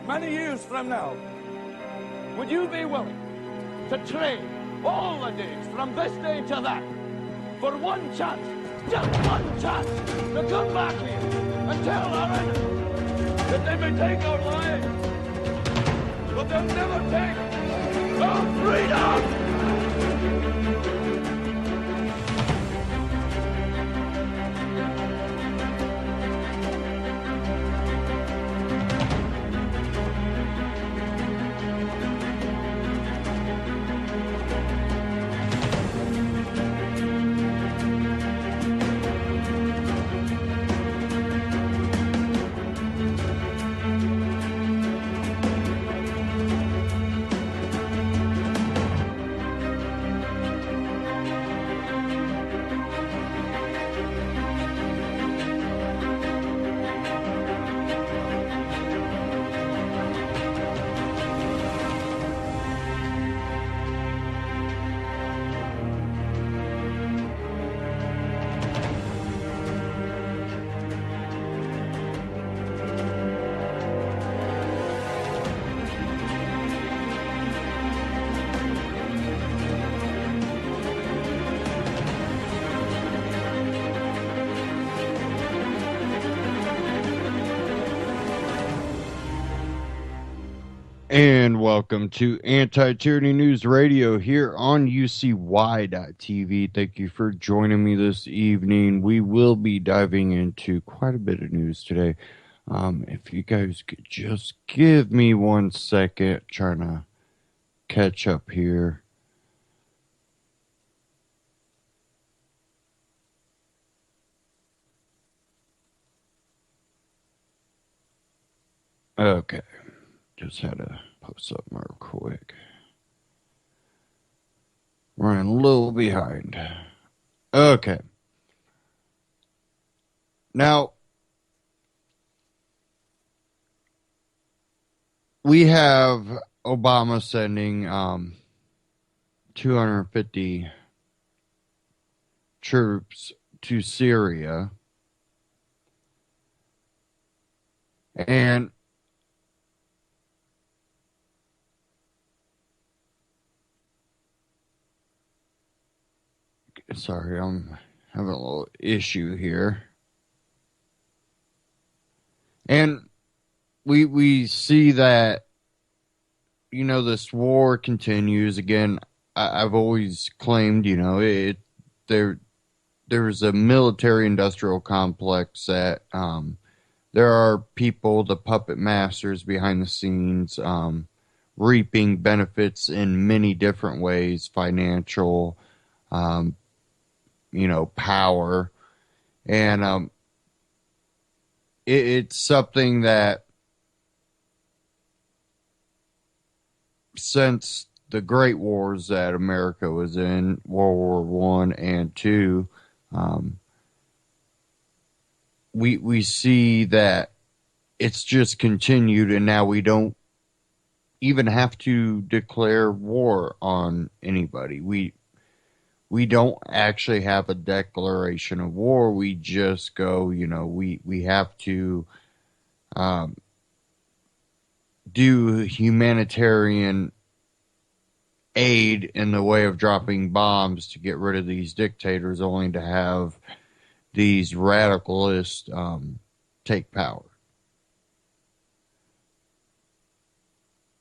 many years from now, would you be willing to trade all the days from this day to that for one chance, just one chance, to come back here and tell our enemies that they may take our lives, but they'll never take our freedom? And welcome to Anti-Tyranny News Radio here on UCY.tv. Thank you for joining me this evening. We will be diving into quite a bit of news today. If you guys could just give me 1 second, trying to catch up here. Okay. Just had to post up real quick. Running a little behind. Okay. Now, we have Obama sending 250 troops to Syria. And sorry, I'm having a little issue here. And we see that, you know, this war continues. Again, I've always claimed, you know, there's a military-industrial complex that there are people, the puppet masters behind the scenes, reaping benefits in many different ways, financial, you know, power. And it's something that since the great wars that America was in, World War I and II, we see that it's just continued, and now we don't even have to declare war on anybody. We don't actually have a declaration of war. We just go, you know, we have to do humanitarian aid in the way of dropping bombs to get rid of these dictators, only to have these radicalists take power.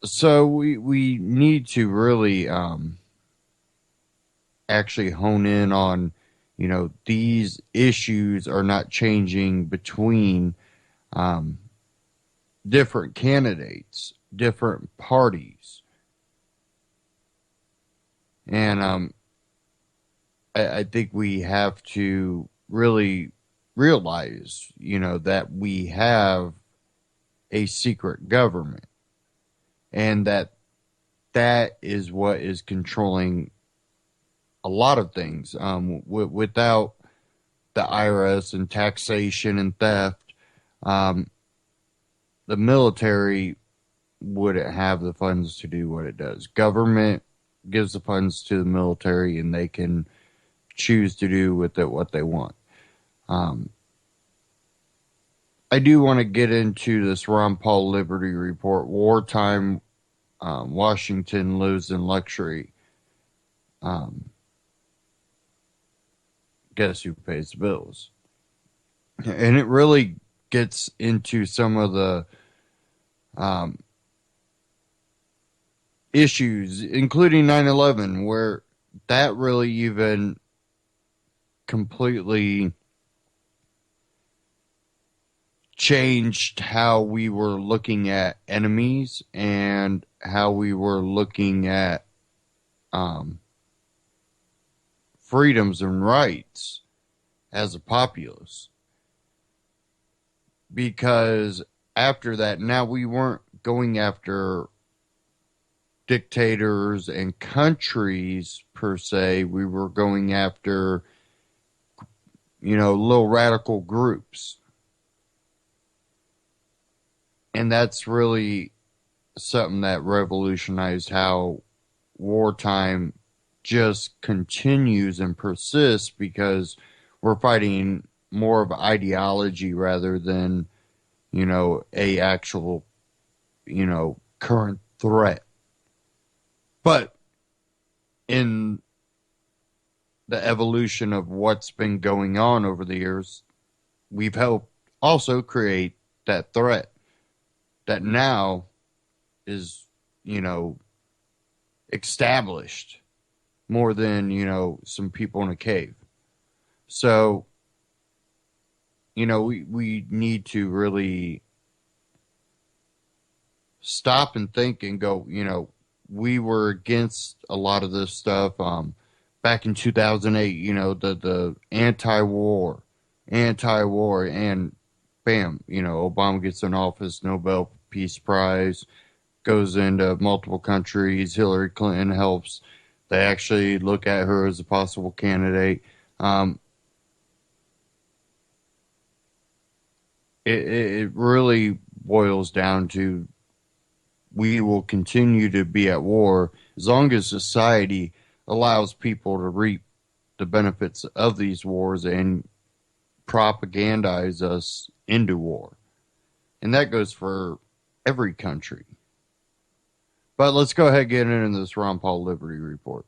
So we need to really actually hone in on, you know, these issues are not changing between different candidates, different parties. And I think we have to really realize, you know, that we have a secret government, and that is what is controlling a lot of things. Without the IRS and taxation and theft, the military wouldn't have the funds to do what it does. Government gives the funds to the military, and they can choose to do with it what they want. I do want to get into this Ron Paul Liberty Report. Wartime, Washington lives in luxury. Guess who pays the bills? And it really gets into some of the issues, including 9/11, where that really even completely changed how we were looking at enemies and how we were looking at freedoms and rights as a populace. Because after that, now we weren't going after dictators and countries per se. We were going after, little radical groups. And that's really something that revolutionized how wartime just continues and persists, because we're fighting more of ideology rather than, a actual, current threat. But in the evolution of what's been going on over the years, we've helped also create that threat that now is, established more than, some people in a cave. So, we need to really stop and think and go, we were against a lot of this stuff. Back in 2008, the anti-war, and bam, Obama gets in office, Nobel Peace Prize, goes into multiple countries. Hillary Clinton helps. They actually look at her as a possible candidate. It really boils down to, we will continue to be at war as long as society allows people to reap the benefits of these wars and propagandize us into war. And that goes for every country. But let's go ahead and get into this Ron Paul Liberty Report.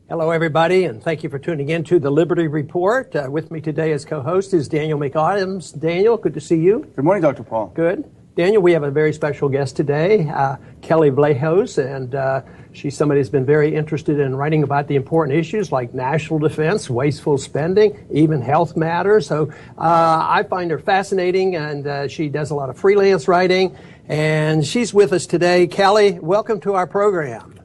Hello, everybody, and thank you for tuning in to the Liberty Report. With me today as co-host is Daniel McAdams. Daniel, good to see you. Good morning, Dr. Paul. Good. Daniel, we have a very special guest today, Kelly Vlahos, and she's somebody who's been very interested in writing about the important issues like national defense, wasteful spending, even health matters. So I find her fascinating, and she does a lot of freelance writing, and she's with us today. Kelly, welcome to our program.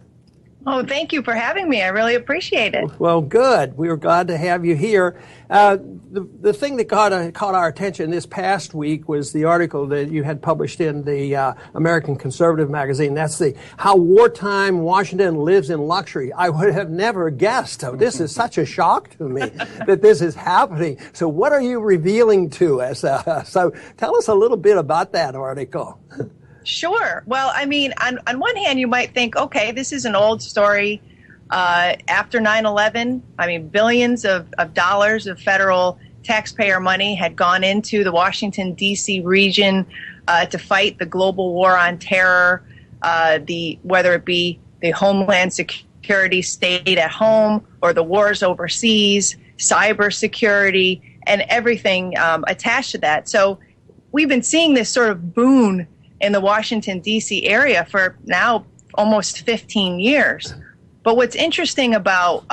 Oh, thank you for having me. I really appreciate it. Well, good. We were glad to have you here. The thing that caught our attention this past week was the article that you had published in the American Conservative magazine. That's how wartime Washington lives in luxury. I would have never guessed. So this is such a shock to me that this is happening. So what are you revealing to us? So tell us a little bit about that article. Sure. Well, I mean, on one hand, you might think, okay, this is an old story. After 9/11, I mean, billions of dollars of federal taxpayer money had gone into the Washington, D.C. region to fight the global war on terror, whether it be the Homeland Security state at home or the wars overseas, cybersecurity, and everything attached to that. So we've been seeing this sort of boon in the Washington, D.C. area for now almost 15 years. But what's interesting about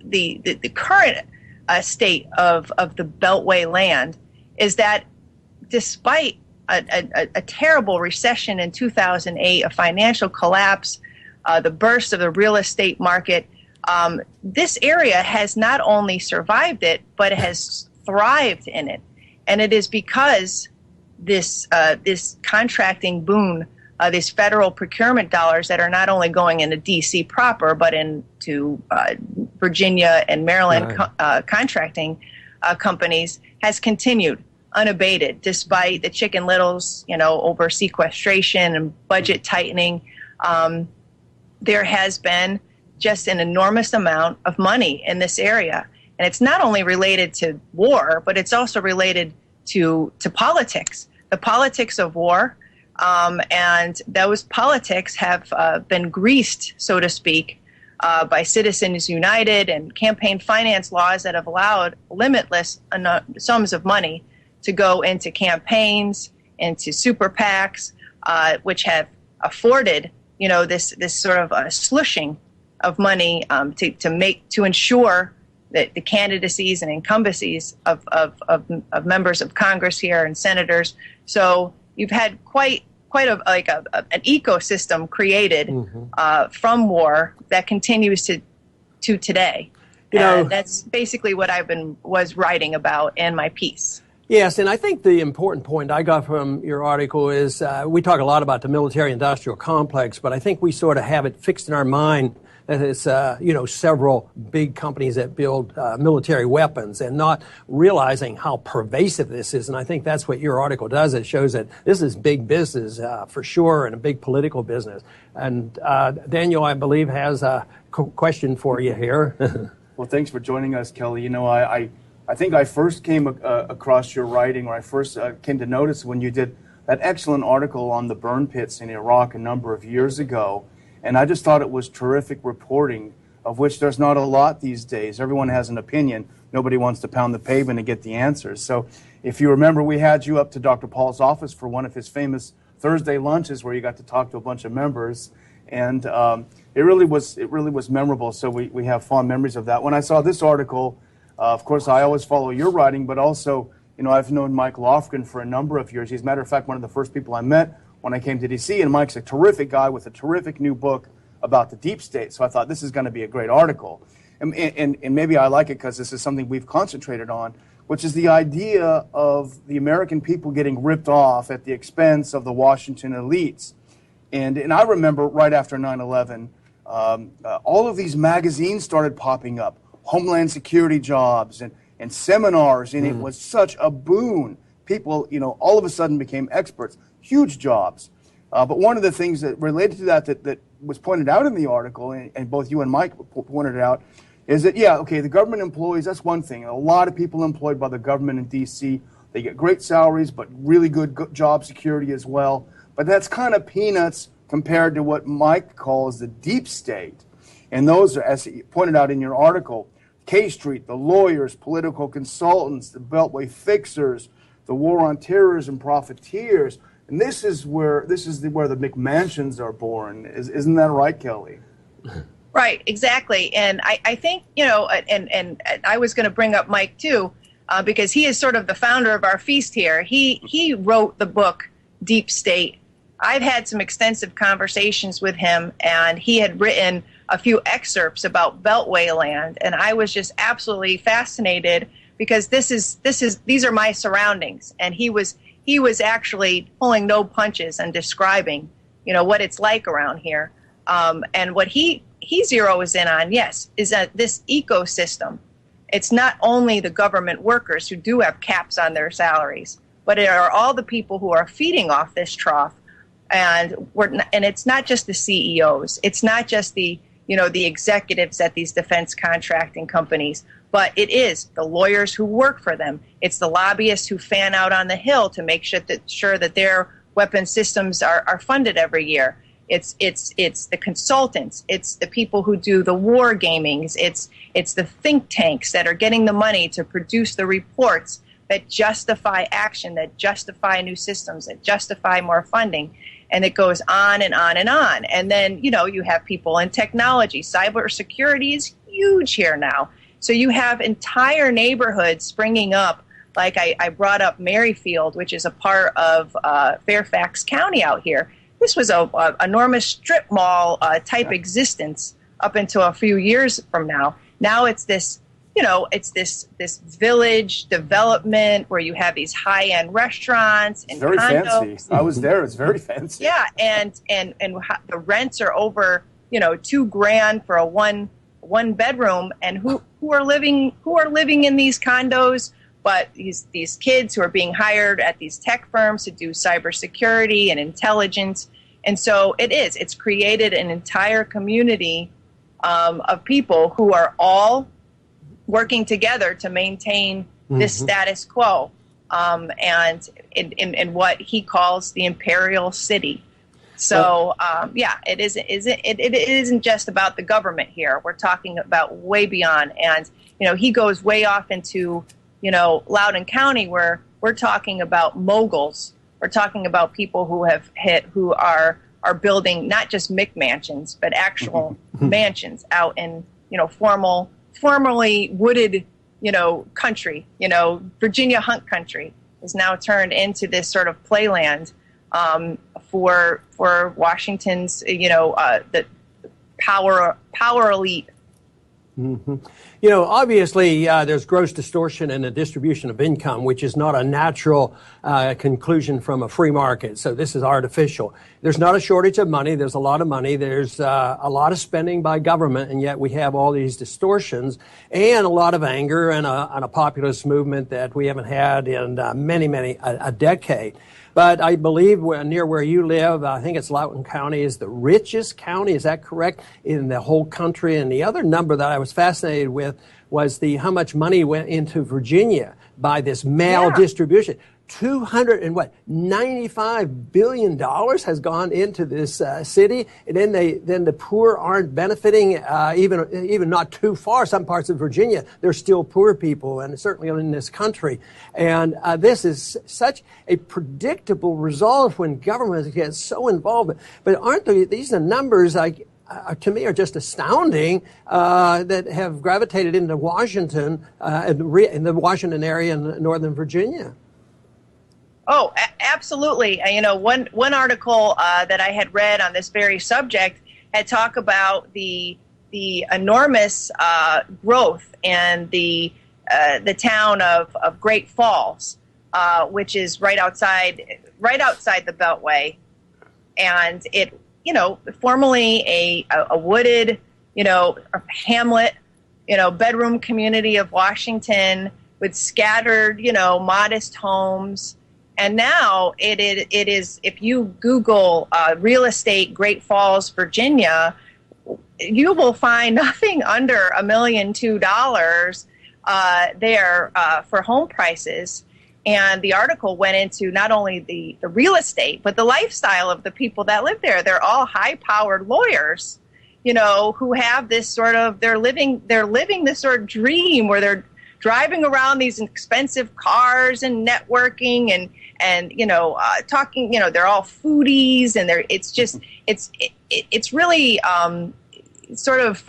the current state of the Beltway land is that despite a terrible recession in 2008, a financial collapse, the burst of the real estate market, this area has not only survived it, but it has thrived in it. And it is because this contracting boon, these federal procurement dollars that are not only going into D.C. proper, but into Virginia and Maryland contracting companies, has continued unabated, despite the Chicken Littles, over sequestration and budget tightening. There has been just an enormous amount of money in this area. And it's not only related to war, but it's also related to politics, the politics of war. And those politics have been greased, so to speak, by Citizens United and campaign finance laws that have allowed limitless sums of money to go into campaigns, into super PACs, which have afforded, this sort of slushing of money to ensure that the candidacies and incumbencies of members of Congress here and senators. So you've had quite an ecosystem created from war that continues to today. And that's basically what was writing about in my piece. Yes, and I think the important point I got from your article is we talk a lot about the military-industrial complex, but I think we sort of have it fixed in our mind that it's, several big companies that build military weapons and not realizing how pervasive this is. And I think that's what your article does. It shows that this is big business for sure and a big political business. And Daniel, I believe, has a question for you here. Well, thanks for joining us, Kelly. I think I first came across your writing, or I first came to notice when you did that excellent article on the burn pits in Iraq a number of years ago. And I just thought it was terrific reporting, of which there's not a lot these days. Everyone has an opinion. Nobody wants to pound the pavement and get the answers. So if you remember, we had you up to Dr. Paul's office for one of his famous Thursday lunches where you got to talk to a bunch of members. And it really was memorable. So we have fond memories of that. When I saw this article, of course, I always follow your writing, but also, I've known Mike Lofgren for a number of years. He's, a matter of fact, one of the first people I met when I came to D.C., and Mike's a terrific guy with a terrific new book about the deep state. So I thought this is going to be a great article. And maybe I like it because this is something we've concentrated on, which is the idea of the American people getting ripped off at the expense of the Washington elites. And I remember right after 9/11, all of these magazines started popping up, Homeland Security jobs and seminars, and it was such a boon. People, all of a sudden became experts, huge jobs. But one of the things that related to that was pointed out in the article, and both you and Mike pointed it out, is that, the government employees, that's one thing. A lot of people employed by the government in D.C., they get great salaries, but really good job security as well. But that's kind of peanuts compared to what Mike calls the deep state. And those are, as you pointed out in your article, K Street, the lawyers, political consultants, the Beltway fixers, the war on terrorism profiteers. And this is where the McMansions are born. Isn't that right, Kelly? Right, exactly. And I think, and I was going to bring up Mike too, because he is sort of the founder of our feast here. He wrote the book Deep State. I've had some extensive conversations with him, and he had written a few excerpts about Beltway land, and I was just absolutely fascinated because these are my surroundings, and he was actually pulling no punches and describing, what it's like around here, and what he zeroes in on, is that this ecosystem. It's not only the government workers who do have caps on their salaries, but it are all the people who are feeding off this trough. And it's not just the CEOs. It's not just the executives at these defense contracting companies, but it is the lawyers who work for them. It's the lobbyists who fan out on the Hill to make sure that their weapon systems are funded every year. It's the consultants. It's the people who do the war gamings. It's the think tanks that are getting the money to produce the reports that justify action, that justify new systems, that justify more funding. And it goes on and on and on. And then, you have people in technology. Cybersecurity is huge here now. So you have entire neighborhoods springing up. Like I brought up Merrifield, which is a part of Fairfax County out here. This was a enormous strip mall type existence up until a few years from now. Now it's this it's this village development where you have these high-end restaurants and very condos. fancy. I was there. It's very fancy. Yeah, and the rents are over $2,000 for a one bedroom, and who are living in these condos? But these kids who are being hired at these tech firms to do cybersecurity and intelligence, and so it's created an entire community of people who are all working together to maintain this status quo, and in what he calls the imperial city. So it isn't just about the government here. We're talking about way beyond, and he goes way off into Loudoun County, where we're talking about moguls. We're talking about people who are building not just McMansions, but actual mansions out in formerly wooded country. Virginia hunt country is now turned into this sort of playland for Washington's the power elite. Obviously, there's gross distortion in the distribution of income, which is not a natural conclusion from a free market. So this is artificial. There's not a shortage of money. There's a lot of money. There's a lot of spending by government, and yet we have all these distortions and a lot of anger and a populist movement that we haven't had in a decade. But I believe near where you live, I think it's Loudoun County, is the richest county. Is that correct? In the whole country. And the other number that I was fascinated with was how much money went into Virginia by this maldistribution. $295 billion has gone into this city, and then the poor aren't benefiting. Even not too far, some parts of Virginia, there's still poor people, and certainly in this country. And this is such a predictable result when government gets so involved. But aren't these the numbers? To me, are just astounding that have gravitated into Washington, in the Washington area in Northern Virginia. Oh, absolutely. One article that I had read on this very subject had talked about the enormous growth in the town of Great Falls, which is right outside the Beltway, and it formerly a wooded a hamlet, bedroom community of Washington with scattered modest homes. And now it is, if you Google real estate Great Falls, Virginia, you will find nothing under $1.2 million there for home prices. And the article went into not only the real estate, but the lifestyle of the people that live there. They're all high-powered lawyers, who have this sort of, they're living this sort of dream where they're driving around these expensive cars and networking and talking, they're all foodies, and it's really sort of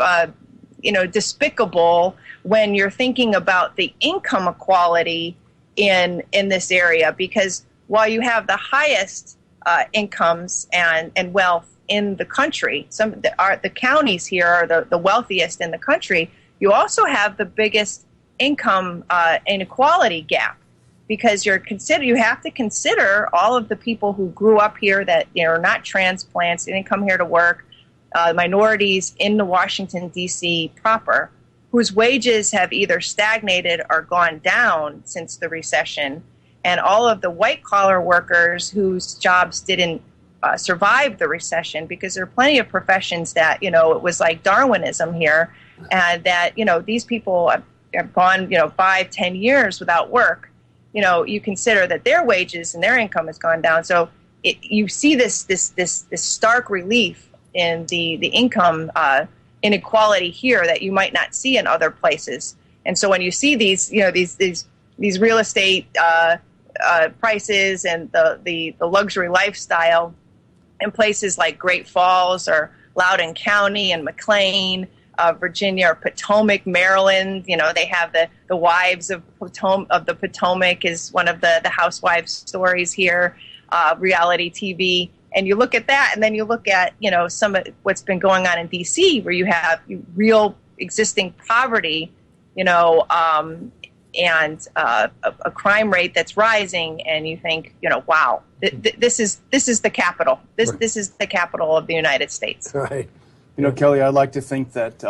despicable when you're thinking about the income equality in this area, because while you have the highest incomes and wealth in the country, the counties here are the wealthiest in the country, you also have the biggest income inequality gap, because you have to consider all of the people who grew up here that are not transplants, didn't come here to work, minorities in the Washington, D.C. proper, whose wages have either stagnated or gone down since the recession, and all of the white-collar workers whose jobs didn't survive the recession, because there are plenty of professions that, it was like Darwinism here, and that, these people have gone, 5-10 years without work. You consider that their wages and their income has gone down. So you see this stark relief in the income inequality here that you might not see in other places. And so when you see these real estate prices and the luxury lifestyle in places like Great Falls or Loudoun County and McLean, Virginia, or Potomac, Maryland, they have the Wives of the Potomac is one of the housewives stories here, reality TV. And you look at that, and then you look at, some of what's been going on in D.C., where you have real existing poverty and a crime rate that's rising, and you think, wow, this is the capital. This is the capital of the United States. Right. Kelly, I'd like to think that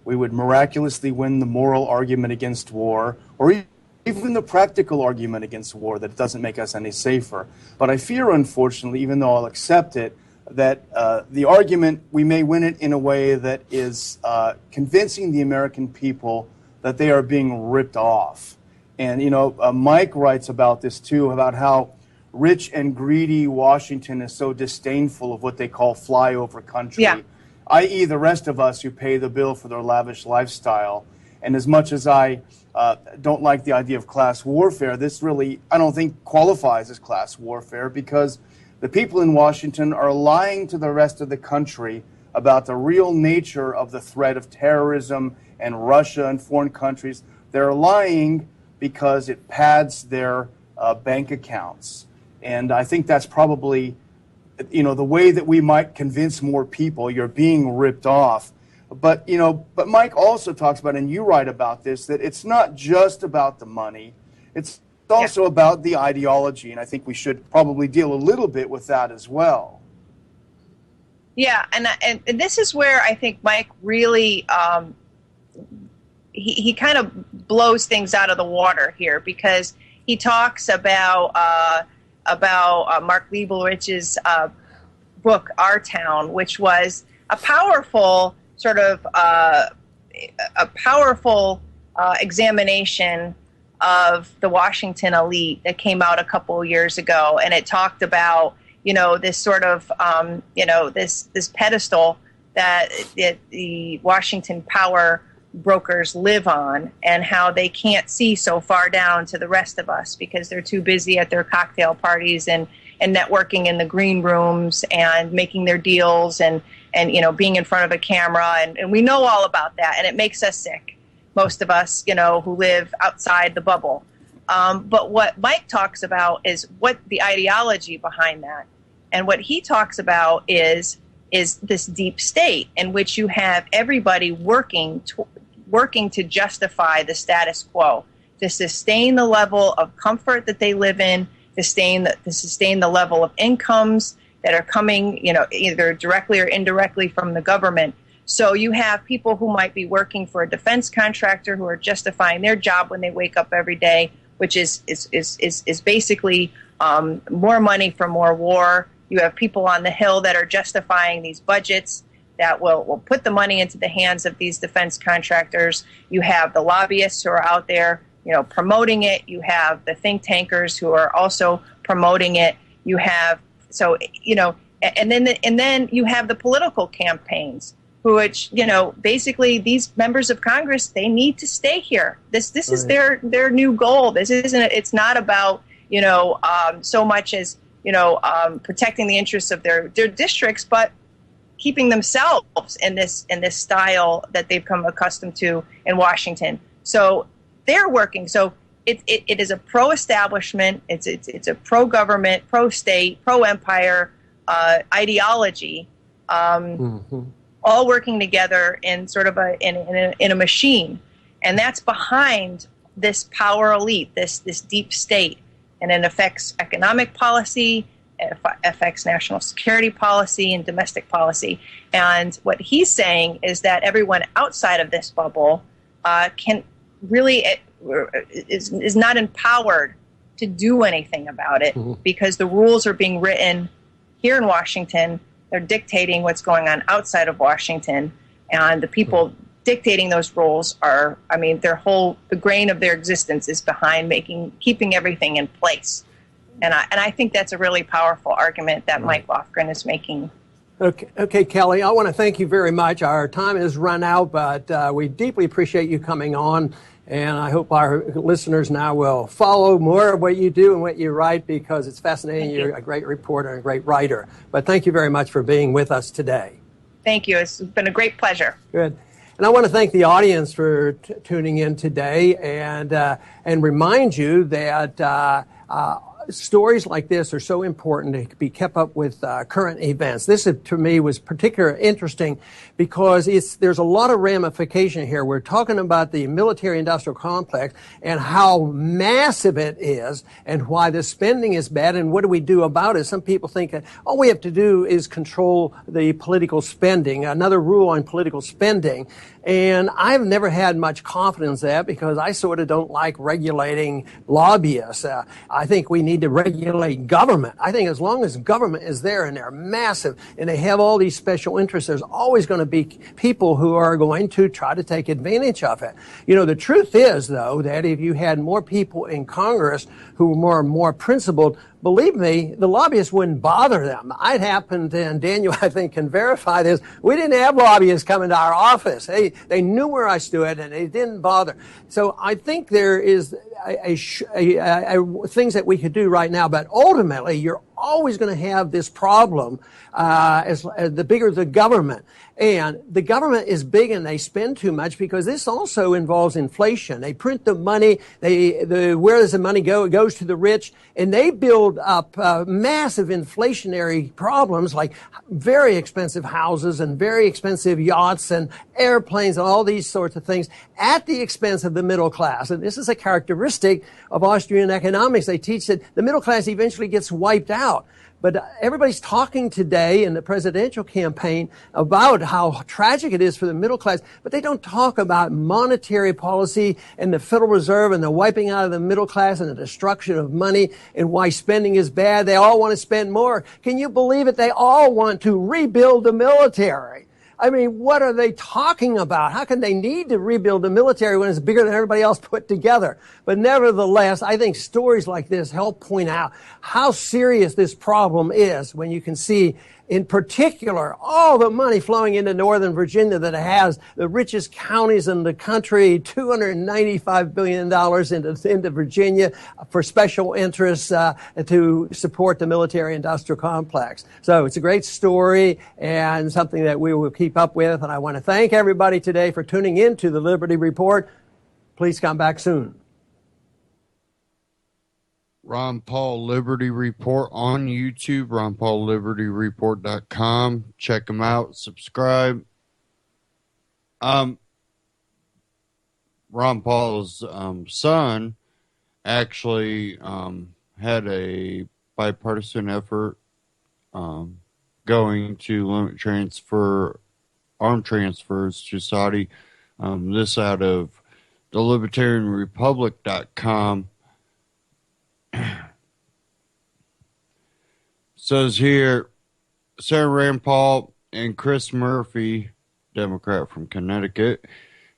we would miraculously win the moral argument against war, or even the practical argument against war that doesn't make us any safer. But I fear, unfortunately, even though I'll accept it, that the argument, we may win it in a way that is convincing the American people that they are being ripped off. And, Mike writes about this, too, about how rich and greedy Washington is so disdainful of what they call flyover country, i.e. the rest of us who pay the bill for their lavish lifestyle. And as much as I don't like the idea of class warfare, this really, I don't think, qualifies as class warfare, because the people in Washington are lying to the rest of the country about the real nature of the threat of terrorism and Russia and foreign countries. They're lying because it pads their bank accounts. And I think that's probably, the way that we might convince more people you're being ripped off. But Mike also talks about, and you write about this, that it's not just about the money. It's also about the ideology. And I think we should probably deal a little bit with that as well. Yeah, and this is where I think Mike really, he kind of blows things out of the water here, because he talks about Mark Leibovich's book, Our Town, which was a powerful sort of examination of the Washington elite that came out a couple of years ago, and it talked about this sort of this pedestal that the Washington power brokers live on, and how they can't see so far down to the rest of us because they're too busy at their cocktail parties and networking in the green rooms and making their deals and being in front of a camera, and we know all about that, and it makes us sick, most of us who live outside the bubble. But what Mike talks about is what the ideology behind that, and what he talks about is this deep state in which you have everybody working to justify the status quo, to sustain the level of comfort that they live in, to sustain the level of incomes that are coming, either directly or indirectly from the government. So you have people who might be working for a defense contractor who are justifying their job when they wake up every day, which is basically more money for more war. You have people on the Hill that are justifying these budgets that will put the money into the hands of these defense contractors. You have the lobbyists who are out there, promoting it. You have the think tankers who are also promoting it. You have and then you have the political campaigns, which basically these members of Congress, they need to stay here. This is their new goal. This isn't. It's not about so much as protecting the interests of their districts, but keeping themselves in this style that they've come accustomed to in Washington. So they're working. So it is a pro-establishment. It's a pro-government, pro-state, pro-empire ideology, all working together in sort of in a machine, and that's behind this power elite, this deep state, and it affects economic policy. It affects national security policy and domestic policy. And what he's saying is that everyone outside of this bubble can really is not empowered to do anything about it, because the rules are being written here in Washington. They're dictating what's going on outside of Washington, and the people dictating those rules are, the grain of their existence is behind keeping everything in place. And I think that's a really powerful argument that Mike Lofgren is making. Okay, Kelly, I want to thank you very much. Our time has run out, but we deeply appreciate you coming on, and I hope our listeners now will follow more of what you do and what you write, because it's fascinating. You're a great reporter and a great writer. But thank you very much for being with us today. Thank you. It's been a great pleasure. Good. And I want to thank the audience for tuning in today, and remind you that stories like this are so important to be kept up with current events. This, to me, was particularly interesting because there's a lot of ramification here. We're talking about the military-industrial complex and how massive it is and why the spending is bad and what do we do about it. Some people think that all we have to do is control the political spending, another rule on political spending. And I've never had much confidence in that because I sort of don't like regulating lobbyists. I think we need to regulate government. I think as long as government is there and they're massive and they have all these special interests, there's always going to be people who are going to try to take advantage of it. You know, the truth is, though, that if you had more people in Congress who were more principled, believe me, the lobbyists wouldn't bother them. It happened, and Daniel, I think, can verify this. We didn't have lobbyists coming to our office. They knew where I stood, and they didn't bother. So I think there is things that we could do right now, but ultimately, you're always going to have this problem as the bigger the government. And the government is big and they spend too much because this also involves inflation. They print the money. Where does the money go? It goes to the rich, and they build up massive inflationary problems like very expensive houses and very expensive yachts and airplanes and all these sorts of things at the expense of the middle class. And this is a characteristic of Austrian economics. They teach that the middle class eventually gets wiped out. But everybody's talking today in the presidential campaign about how tragic it is for the middle class, but they don't talk about monetary policy and the Federal Reserve and the wiping out of the middle class and the destruction of money and why spending is bad. They all want to spend more. Can you believe it? They all want to rebuild the military. I mean, what are they talking about? How can they need to rebuild the military when it's bigger than everybody else put together? But nevertheless, I think stories like this help point out how serious this problem is when you can see, in particular, all the money flowing into Northern Virginia that it has, the richest counties in the country, $295 billion into Virginia for special interests to support the military-industrial complex. So it's a great story and something that we will keep up with. And I want to thank everybody today for tuning in to the Liberty Report. Please come back soon. Ron Paul Liberty Report on YouTube, RonPaulLibertyReport.com. Check him out. Subscribe. Ron Paul's son actually had a bipartisan effort going to limit arm transfers to Saudi. This out of the libertarianrepublic.com. Says here, Senator Rand Paul and Chris Murphy, Democrat from Connecticut,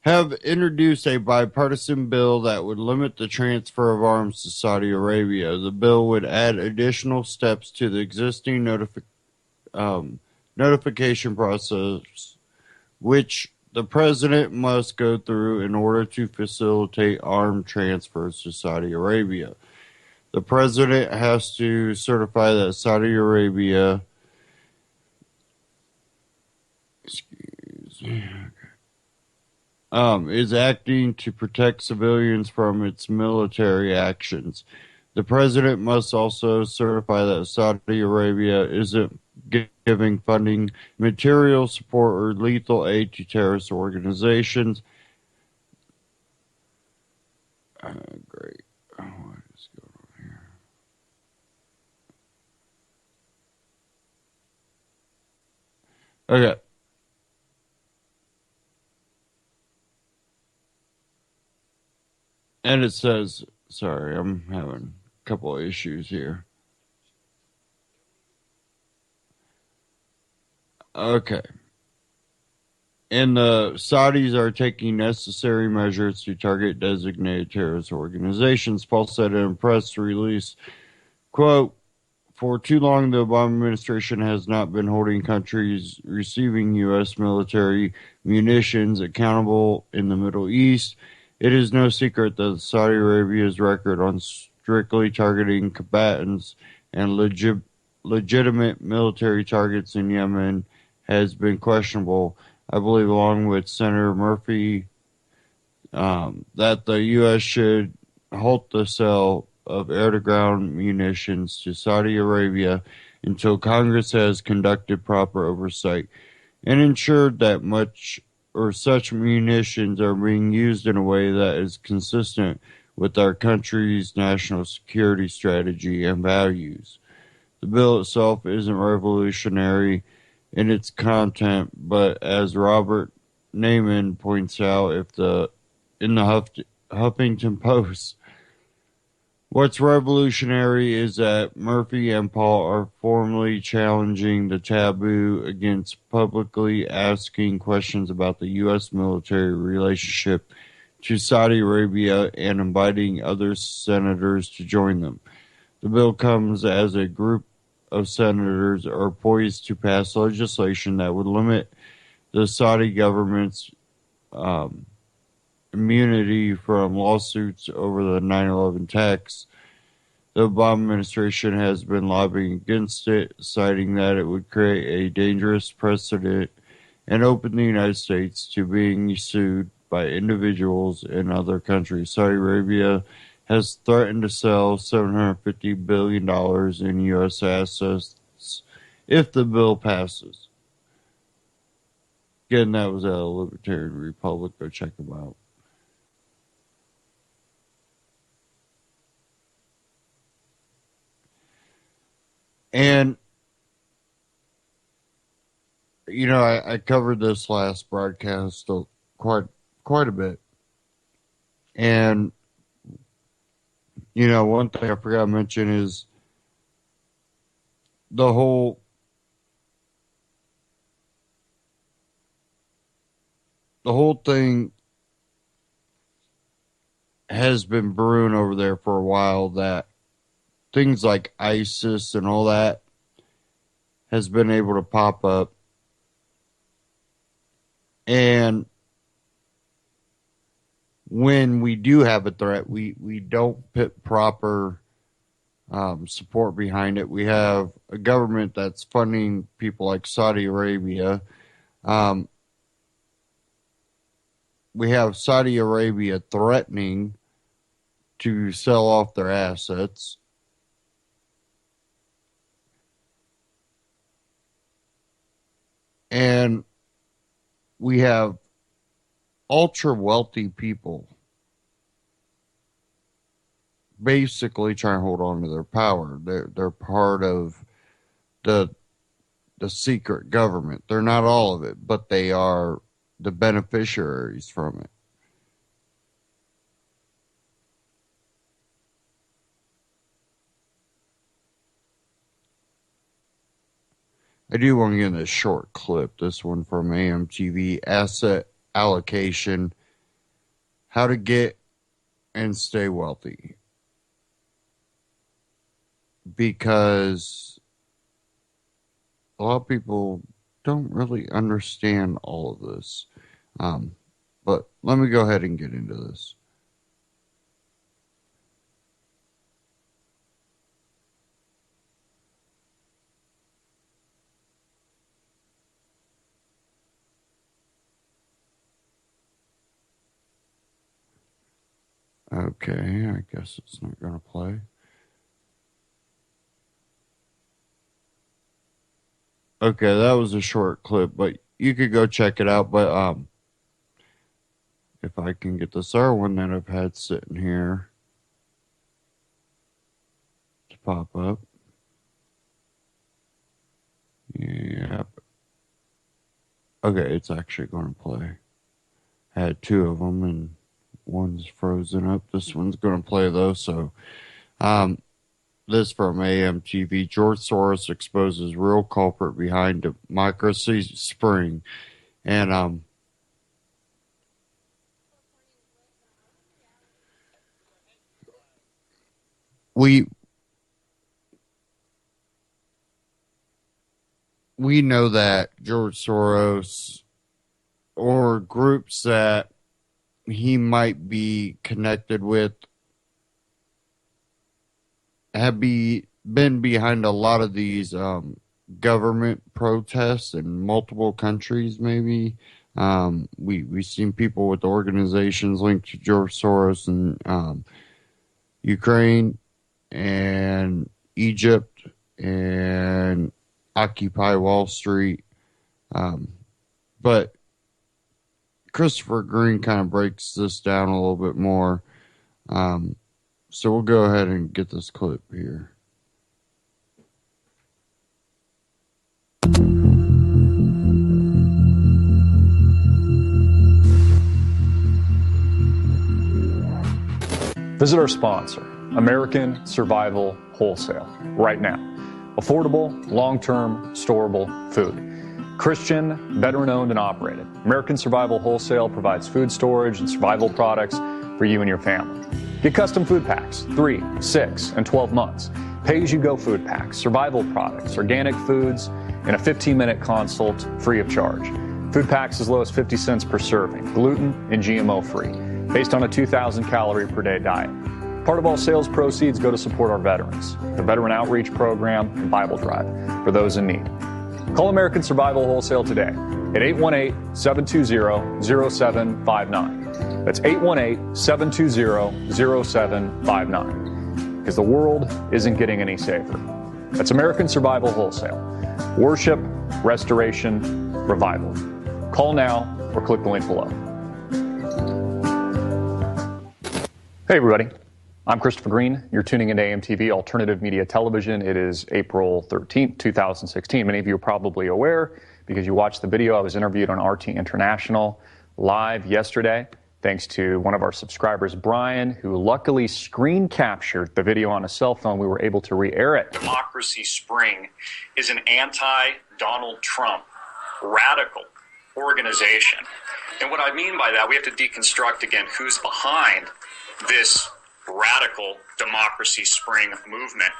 have introduced a bipartisan bill that would limit the transfer of arms to Saudi Arabia. The bill would add additional steps to the existing notification process, which the president must go through in order to facilitate arm transfers to Saudi Arabia. The president has to certify that Saudi Arabia is acting to protect civilians from its military actions. The president must also certify that Saudi Arabia isn't giving funding, material support, or lethal aid to terrorist organizations. Great. What is going on here? Okay. And it says, sorry, I'm having a couple of issues here. Okay. And the Saudis are taking necessary measures to target designated terrorist organizations. Paul said in a press release, quote, "For too long, the Obama administration has not been holding countries receiving U.S. military munitions accountable in the Middle East. It is no secret that Saudi Arabia's record on strictly targeting combatants and legitimate military targets in Yemen has been questionable. I believe, along with Senator Murphy, that the U.S. should halt the sale of air-to-ground munitions to Saudi Arabia until Congress has conducted proper oversight and ensured that much or such munitions are being used in a way that is consistent with our country's national security strategy and values. The bill itself isn't revolutionary in its content, but as Robert Naiman points out, in the Huffington Post, what's revolutionary is that Murphy and Paul are formally challenging the taboo against publicly asking questions about the U.S. military relationship to Saudi Arabia and inviting other senators to join them. The bill comes as a group of senators are poised to pass legislation that would limit the Saudi government's immunity from lawsuits over the 9/11 attacks. The Obama administration has been lobbying against it, citing that it would create a dangerous precedent and open the United States to being sued by individuals in other countries. Saudi Arabia has threatened to sell $750 billion in U.S. assets if the bill passes. Again, that was a Libertarian Republic. Go check them out. And, you know, I covered this last broadcast quite a bit. And, you know, one thing I forgot to mention is the whole thing has been brewing over there for a while, that things like ISIS and all that has been able to pop up. And when we do have a threat, we don't put proper support behind it. We have a government that's funding people like Saudi Arabia. We have Saudi Arabia threatening to sell off their assets. And we have ultra wealthy people basically trying to hold on to their power. They're part of the secret government. They're not all of it, but they are the beneficiaries from it. I do want to get this short clip, this one from AMTV, Asset Allocation, How to Get and Stay Wealthy. Because a lot of people don't really understand all of this. But let me go ahead and get into this. Okay, I guess it's not going to play. Okay, that was a short clip, but you could go check it out. But if I can get this other one that I've had sitting here to pop up. Yeah. Okay, it's actually going to play. I had two of them, and one's frozen up. This one's going to play, though. So, this from AMTV. George Soros exposes real culprit behind democracy spring. And, we know that George Soros or groups that he might be connected with have been behind a lot of these government protests in multiple countries. Maybe we've seen people with organizations linked to George Soros in Ukraine, and Egypt and Occupy Wall Street. But Christopher Green kind of breaks this down a little bit more. So we'll go ahead and get this clip here. Visit our sponsor, American Survival Wholesale, right now. Affordable, long-term, storable food. Christian, veteran-owned and operated. American Survival Wholesale provides food storage and survival products for you and your family. Get custom food packs, 3, 6, and 12 months. Pay-as-you-go food packs, survival products, organic foods, and a 15-minute consult free of charge. Food packs as low as 50 cents per serving, gluten and GMO-free, based on a 2,000 calorie per day diet. Part of all sales proceeds go to support our veterans, the Veteran Outreach Program, and Bible Drive for those in need. Call American Survival Wholesale today at 818-720-0759. That's 818-720-0759. Because the world isn't getting any safer. That's American Survival Wholesale. Worship, restoration, revival. Call now or click the link below. Hey everybody, I'm Christopher Green. You're tuning into AMTV Alternative Media Television. It is April 13th, 2016. Many of you are probably aware because you watched the video. I was interviewed on RT International live yesterday, thanks to one of our subscribers, Brian, who luckily screen captured the video on a cell phone. We were able to re-air it. Democracy Spring is an anti-Donald Trump radical organization. And what I mean by that, we have to deconstruct again who's behind this radical Democracy Spring movement.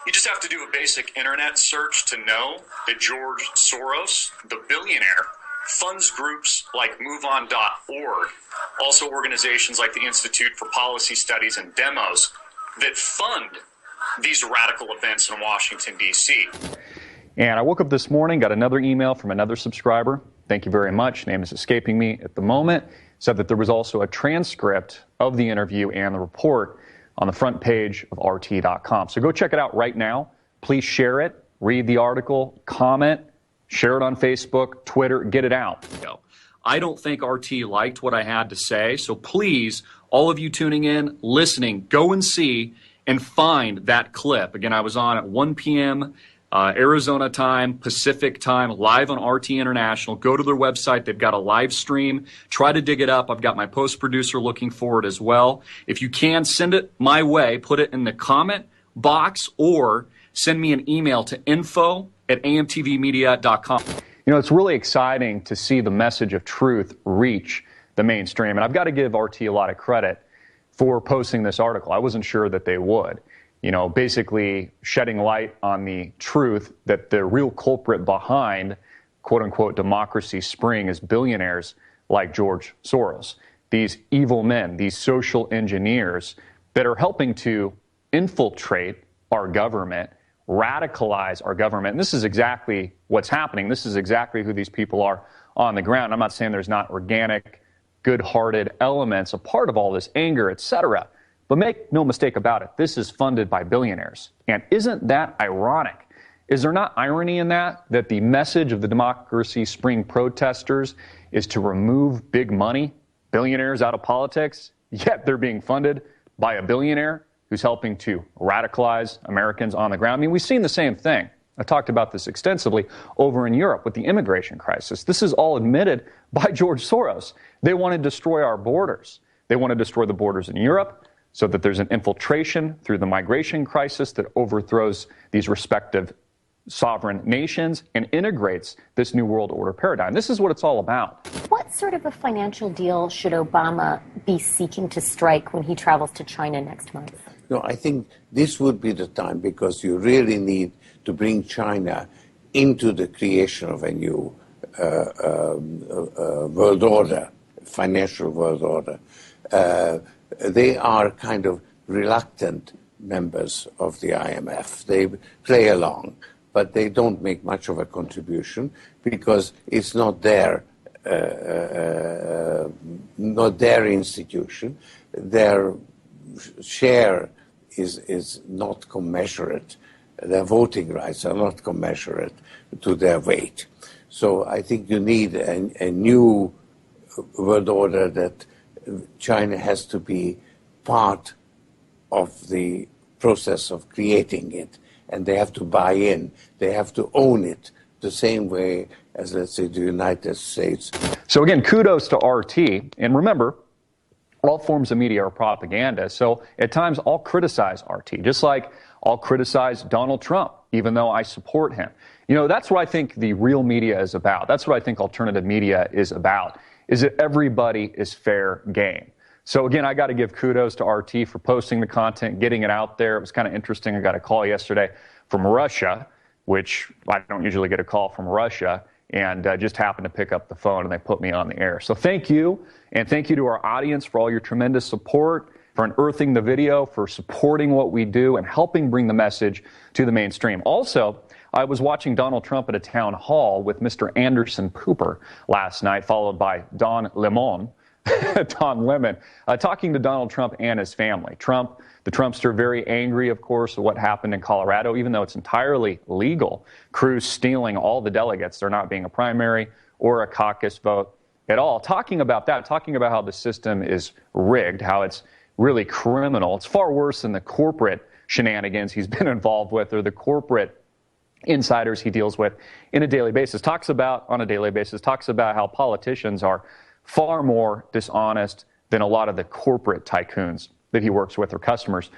You just have to do a basic internet search to know that George Soros, the billionaire, funds groups like MoveOn.org, also organizations like the Institute for Policy Studies and Demos that fund these radical events in Washington, D.C. And I woke up this morning, got another email from another subscriber. Thank you very much. Name is escaping me at the moment. Said that there was also a transcript of the interview and the report on the front page of RT.com. So go check it out right now. Please share it, read the article, comment, share it on Facebook, Twitter, get it out. I don't think RT liked what I had to say, so please, all of you tuning in, listening, go and see and find that clip. Again, I was on at 1 p.m. Arizona time, Pacific time, live on RT International. Go to their website. They've got a live stream. Try to dig it up. I've got my post producer looking for it as well. If you can, send it my way. Put it in the comment box or send me an email to info@amtvmedia.com. You know, it's really exciting to see the message of truth reach the mainstream. And I've got to give RT a lot of credit for posting this article. I wasn't sure that they would. You know, basically shedding light on the truth that the real culprit behind, quote unquote, Democracy Spring is billionaires like George Soros. These evil men, these social engineers that are helping to infiltrate our government, radicalize our government. And this is exactly what's happening. This is exactly who these people are on the ground. I'm not saying there's not organic, good-hearted elements, a part of all this anger, etc. But make no mistake about it, this is funded by billionaires. And isn't that ironic? Is there not irony in that the message of the Democracy Spring protesters is to remove big money, billionaires out of politics, yet they're being funded by a billionaire who's helping to radicalize Americans on the ground? I mean, we've seen the same thing. I talked about this extensively over in Europe with the immigration crisis. This is all admitted by George Soros. They want to destroy our borders. They want to destroy the borders in Europe, so that there's an infiltration through the migration crisis that overthrows these respective sovereign nations and integrates this new world order paradigm. This is what it's all about. What sort of a financial deal should Obama be seeking to strike when he travels to China next month? No, I think this would be the time, because you really need to bring China into the creation of a new world order, financial world order. They are kind of reluctant members of the IMF. They play along, but they don't make much of a contribution because it's not their institution. Their share is not commensurate. Their voting rights are not commensurate to their weight. So I think you need a new world order that China has to be part of the process of creating it, and they have to buy in. They have to own it the same way as, let's say, the United States. So again, kudos to RT. And remember, all forms of media are propaganda. So at times I'll criticize RT, just like I'll criticize Donald Trump, even though I support him. You know, that's what I think the real media is about. That's what I think alternative media is about, is that everybody is fair game. So again, I got to give kudos to RT for posting the content, getting it out there. It was kind of interesting. I got a call yesterday from Russia, which I don't usually get a call from Russia, and just happened to pick up the phone and they put me on the air. So thank you, and thank you to our audience for all your tremendous support, for unearthing the video, for supporting what we do, and helping bring the message to the mainstream. Also, I was watching Donald Trump at a town hall with Mr. Anderson Cooper last night, followed by Don Lemon, talking to Donald Trump and his family. Trump, the Trumpster, very angry, of course, at what happened in Colorado, even though it's entirely legal. Cruz stealing all the delegates, there not being a primary or a caucus vote at all. Talking about that, talking about how the system is rigged, how it's really criminal. It's far worse than the corporate shenanigans he's been involved with, or the corporate insiders he deals with on a daily basis. Talks about how politicians are far more dishonest than a lot of the corporate tycoons that he works with or customers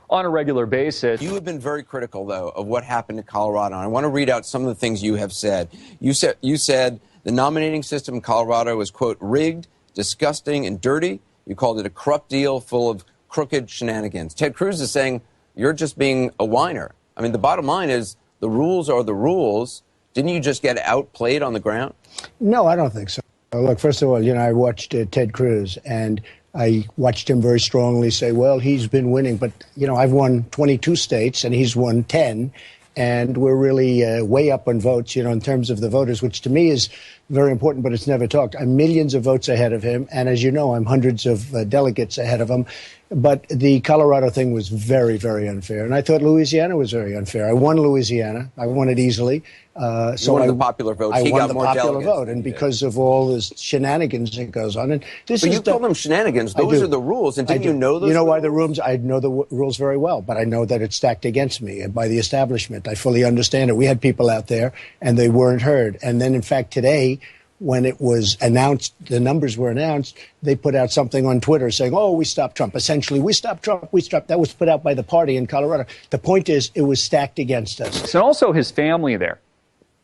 on a regular basis. You have been very critical, though, of what happened in Colorado. And I want to read out some of the things you have said. You said the nominating system in Colorado was, quote, rigged, disgusting, and dirty. You called it a corrupt deal full of crooked shenanigans. Ted Cruz is saying you're just being a whiner. I mean, the bottom line is the rules are the rules. Didn't you just get outplayed on the ground? No, I don't think so. Look, first of all, I watched Ted Cruz, and I watched him very strongly say, well, he's been winning, but, I've won 22 states and he's won 10, and we're really way up on votes, in terms of the voters, which to me is very important, but it's never talked. I'm millions of votes ahead of him, and as you know, I'm hundreds of delegates ahead of him. But the Colorado thing was very, very unfair, and I thought Louisiana was very unfair. I won Louisiana. I won it easily. So won the popular vote. I he won got the more popular delegates. vote, and because of all the shenanigans that goes on. And this but is you call them shenanigans. Those are the rules. And didn't you know those? You know rules? why the rules? I know the rules very well, but I know that it's stacked against me by the establishment. I fully understand it. We had people out there, and they weren't heard. And then, in fact, today, when it was announced, the numbers were announced, they put out something on Twitter saying, oh, we stopped Trump. Essentially, we stopped Trump. That was put out by the party in Colorado. The point is, it was stacked against us. And also his family there,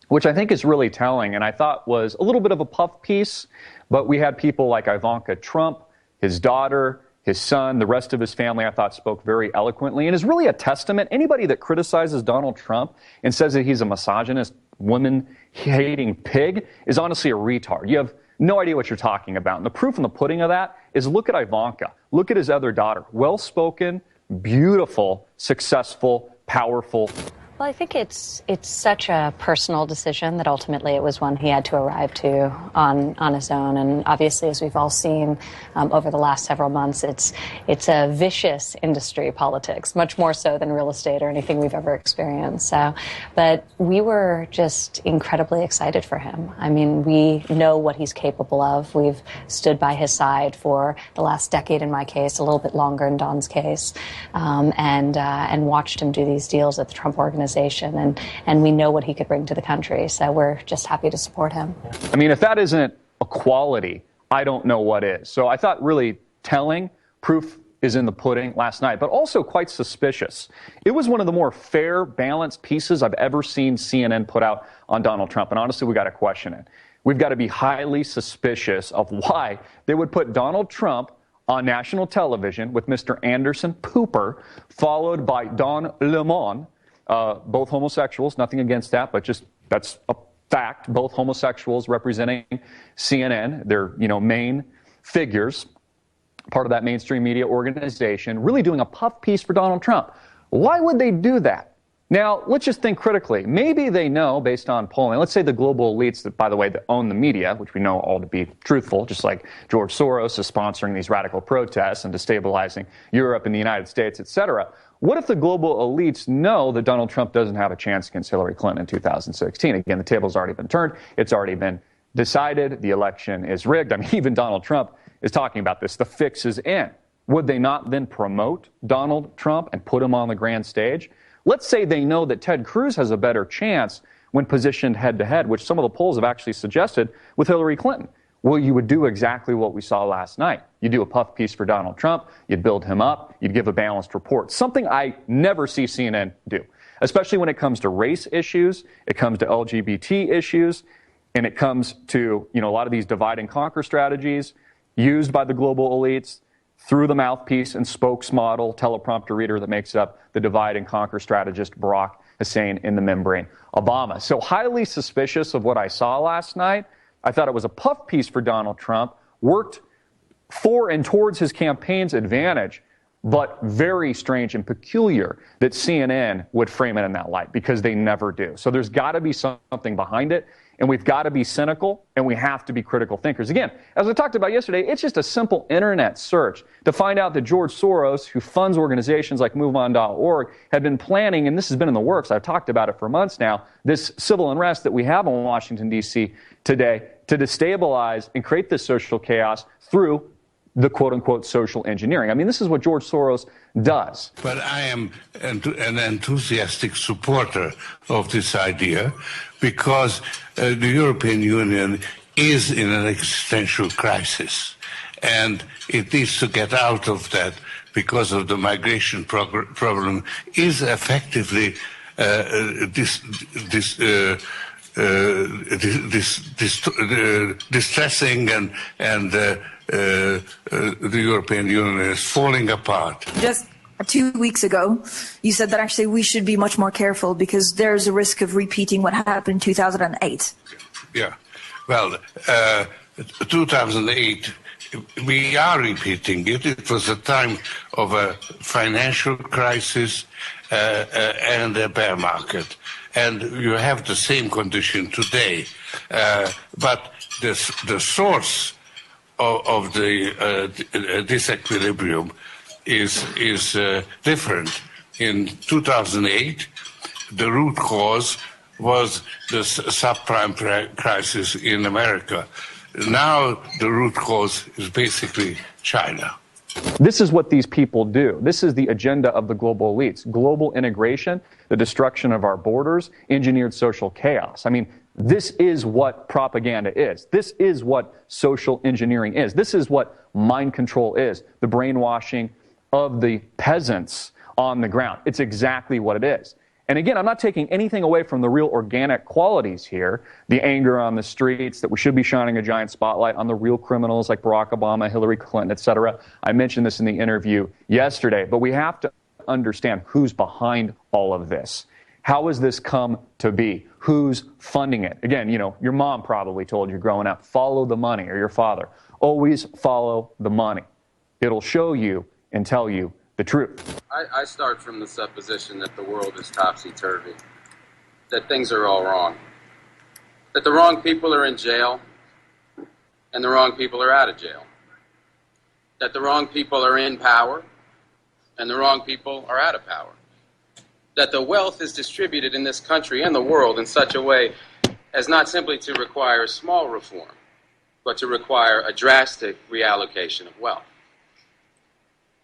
which I think is really telling, and I thought was a little bit of a puff piece, but we had people like Ivanka Trump, his daughter, his son, the rest of his family, I thought spoke very eloquently, and is really a testament. Anybody that criticizes Donald Trump and says that he's a misogynist, woman-hating pig is honestly a retard. You have no idea what you're talking about. And the proof in the pudding of that is look at Ivanka. Look at his other daughter. Well-spoken, beautiful, successful, powerful. Well, I think it's such a personal decision that ultimately it was one he had to arrive to on his own. And obviously, as we've all seen over the last several months, it's a vicious industry, politics, much more so than real estate or anything we've ever experienced. So, but we were just incredibly excited for him. I mean, we know what he's capable of. We've stood by his side for the last decade in my case, a little bit longer in Don's case, and watched him do these deals at the Trump Organization. And we know what he could bring to the country. So we're just happy to support him. I mean, if that isn't equality, I don't know what is. So I thought really telling, proof is in the pudding last night, but also quite suspicious. It was one of the more fair, balanced pieces I've ever seen CNN put out on Donald Trump. And honestly, we got to question it. We've got to be highly suspicious of why they would put Donald Trump on national television with Mr. Anderson Cooper, followed by Don Lemon, both homosexuals, nothing against that, but just that's a fact. Both homosexuals representing CNN, their main figures, part of that mainstream media organization, really doing a puff piece for Donald Trump. Why would they do that? Now, let's just think critically. Maybe they know, based on polling, let's say the global elites that, by the way, that own the media, which we know all to be truthful, just like George Soros is sponsoring these radical protests and destabilizing Europe and the United States, etc. What if the global elites know that Donald Trump doesn't have a chance against Hillary Clinton in 2016? Again, the table's already been turned. It's already been decided. The election is rigged. I mean, even Donald Trump is talking about this. The fix is in. Would they not then promote Donald Trump and put him on the grand stage? Let's say they know that Ted Cruz has a better chance when positioned head-to-head, which some of the polls have actually suggested, with Hillary Clinton. Well, you would do exactly what we saw last night. You do a puff piece for Donald Trump, you'd build him up, you'd give a balanced report, something I never see CNN do, especially when it comes to race issues, it comes to LGBT issues, and it comes to, a lot of these divide and conquer strategies used by the global elites through the mouthpiece and spokes model, teleprompter reader that makes up the divide and conquer strategist Barack Hussein in the membrane Obama. So highly suspicious of what I saw last night. I thought it was a puff piece for Donald Trump, worked for and towards his campaign's advantage, but very strange and peculiar that CNN would frame it in that light, because they never do. So there's got to be something behind it, and we've got to be cynical, and we have to be critical thinkers. Again, as we talked about yesterday, it's just a simple internet search to find out that George Soros, who funds organizations like MoveOn.org, had been planning, and this has been in the works, I've talked about it for months now, this civil unrest that we have in Washington, D.C. today, to destabilize and create this social chaos through the quote-unquote social engineering. I mean, this is what George Soros does. But I am an enthusiastic supporter of this idea, because the European Union is in an existential crisis, and it needs to get out of that because of the migration problem is effectively distressing, and the European Union is falling apart. Just 2 weeks ago, you said that actually we should be much more careful because there's a risk of repeating what happened in 2008. Yeah, well, 2008, we are repeating it. It was a time of a financial crisis and a bear market. And you have the same condition today. But the source of the disequilibrium is different. In 2008, the root cause was the subprime crisis in America. Now the root cause is basically China. This is what these people do. This is the agenda of the global elites. Global integration, the destruction of our borders, engineered social chaos. I mean, this is what propaganda is. This is what social engineering is. This is what mind control is, the brainwashing of the peasants on the ground. It's exactly what it is. And again, I'm not taking anything away from the real organic qualities here, the anger on the streets, that we should be shining a giant spotlight on the real criminals like Barack Obama, Hillary Clinton, etc. I mentioned this in the interview yesterday, but we have to understand who's behind all of this. How has this come to be? Who's funding it? Again, your mom probably told you growing up, follow the money, or your father. Always follow the money. It'll show you and tell you the truth. I start from the supposition that the world is topsy-turvy, that things are all wrong, that the wrong people are in jail and the wrong people are out of jail, that the wrong people are in power and the wrong people are out of power, that the wealth is distributed in this country and the world in such a way as not simply to require small reform, but to require a drastic reallocation of wealth.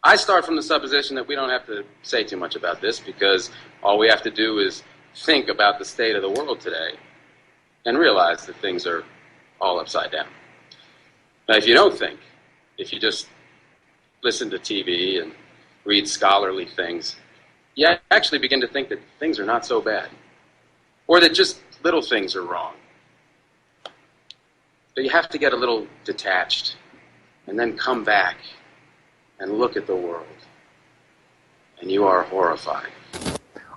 I start from the supposition that we don't have to say too much about this, because all we have to do is think about the state of the world today and realize that things are all upside down. Now, if you don't think, if you just listen to TV and read scholarly things, you actually begin to think that things are not so bad, or that just little things are wrong. But you have to get a little detached and then come back and look at the world, and you are horrified.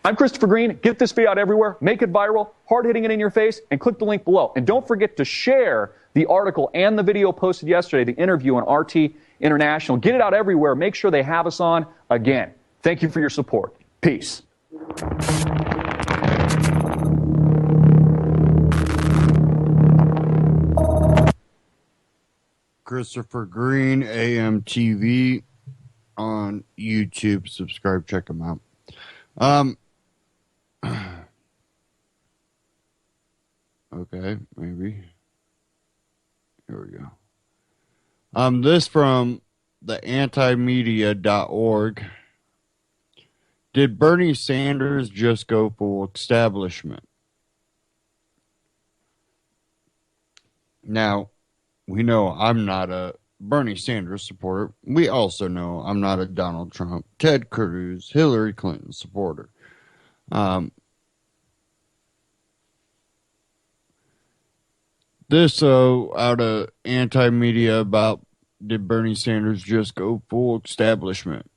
I'm Christopher Green. Get this video out everywhere, make it viral, hard-hitting it in your face, and click the link below. And don't forget to share the article and the video posted yesterday, the interview on RT International. Get it out everywhere. Make sure they have us on again. Thank you for your support. Peace. Christopher Green, AMTV on YouTube. Subscribe, check them out. Okay, maybe. Here we go. This from the antimedia.org. Did Bernie Sanders just go full establishment? Now, we know I'm not a Bernie Sanders supporter. We also know I'm not a Donald Trump, Ted Cruz, Hillary Clinton supporter. This out of anti-media about did Bernie Sanders just go full establishment?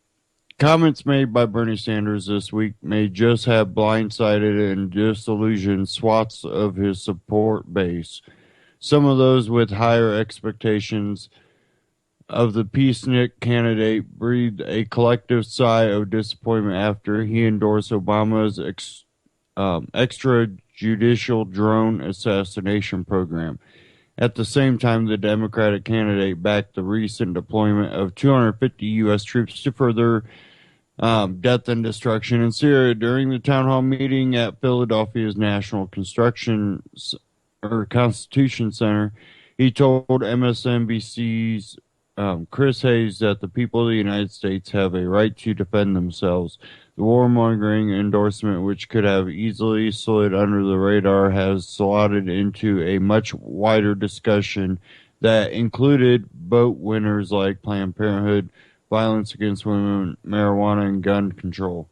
Comments made by Bernie Sanders this week may just have blindsided and disillusioned swaths of his support base. Some of those with higher expectations of the peacenik candidate breathed a collective sigh of disappointment after he endorsed Obama's extrajudicial drone assassination program. At the same time, the Democratic candidate backed the recent deployment of 250 U.S. troops to further death and destruction in Syria. During the town hall meeting at Philadelphia's National Constitution Center, he told MSNBC's Chris Hayes that the people of the United States have a right to defend themselves. The warmongering endorsement, which could have easily slid under the radar, has slotted into a much wider discussion that included vote winners like Planned Parenthood, violence against women, marijuana, and gun control.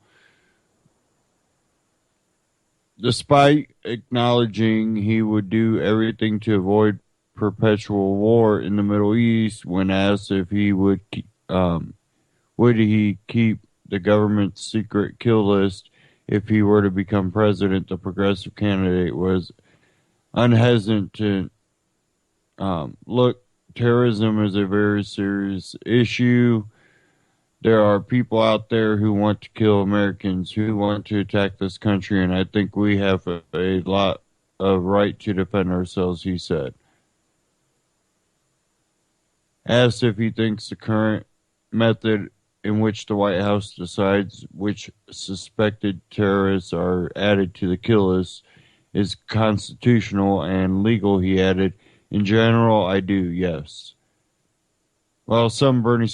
Despite acknowledging he would do everything to avoid perpetual war in the Middle East, when asked if he would he keep the government's secret kill list if he were to become president, the progressive candidate was unhesitant to look, terrorism is a very serious issue. There are people out there who want to kill Americans, who want to attack this country, and I think we have a lot of right to defend ourselves, he said. Asked if he thinks the current method in which the White House decides which suspected terrorists are added to the kill list is constitutional and legal, he added, in general, I do, yes. While some Bernie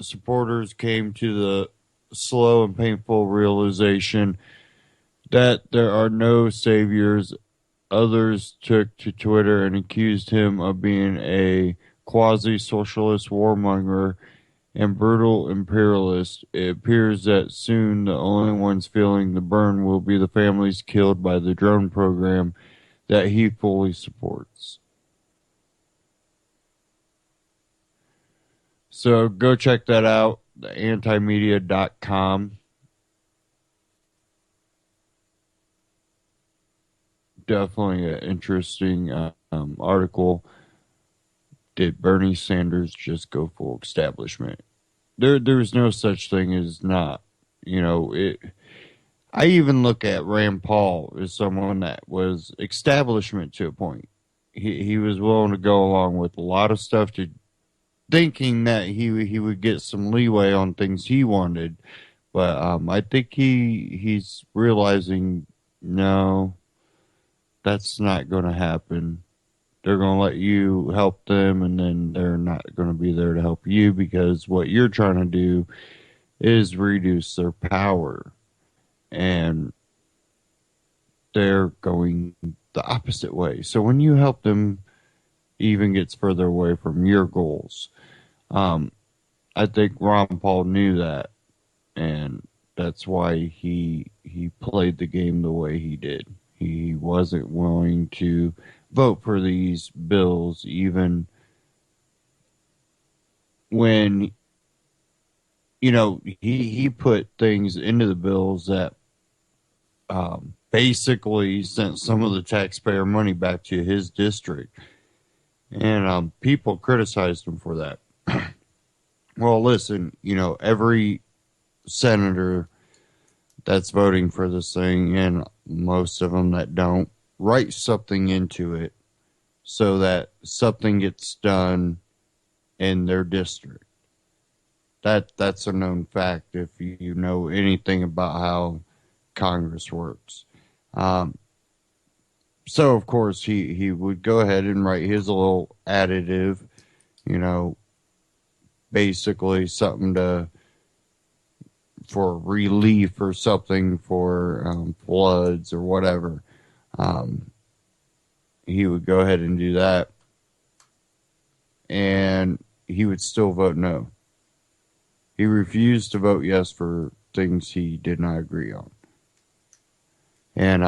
supporters came to the slow and painful realization that there are no saviors, others took to Twitter and accused him of being a quasi-socialist warmonger and brutal imperialist. It appears that soon the only ones feeling the burn will be the families killed by the drone program that he fully supports. So go check that out, antimedia.com. Definitely an interesting article. Did Bernie Sanders just go full establishment? There's no such thing as not. I even look at Rand Paul as someone that was establishment to a point. He was willing to go along with a lot of stuff, to thinking that he would get some leeway on things he wanted. But I think he's realizing, no, that's not going to happen. They're going to let you help them, and then they're not going to be there to help you, because what you're trying to do is reduce their power. And they're going the opposite way. So when you help them, even gets further away from your goals. I think Ron Paul knew that, and that's why he played the game the way he did. He wasn't willing to vote for these bills, even when, he put things into the bills that basically sent some of the taxpayer money back to his district. And people criticized him for that. Well, listen, every senator that's voting for this thing, and most of them that don't, write something into it so that something gets done in their district. That's a known fact. If you know anything about how Congress works. So, of course, he would go ahead and write his little additive, basically something for relief or something for floods or whatever. He would go ahead and do that. And he would still vote no. He refused to vote yes for things he did not agree on. And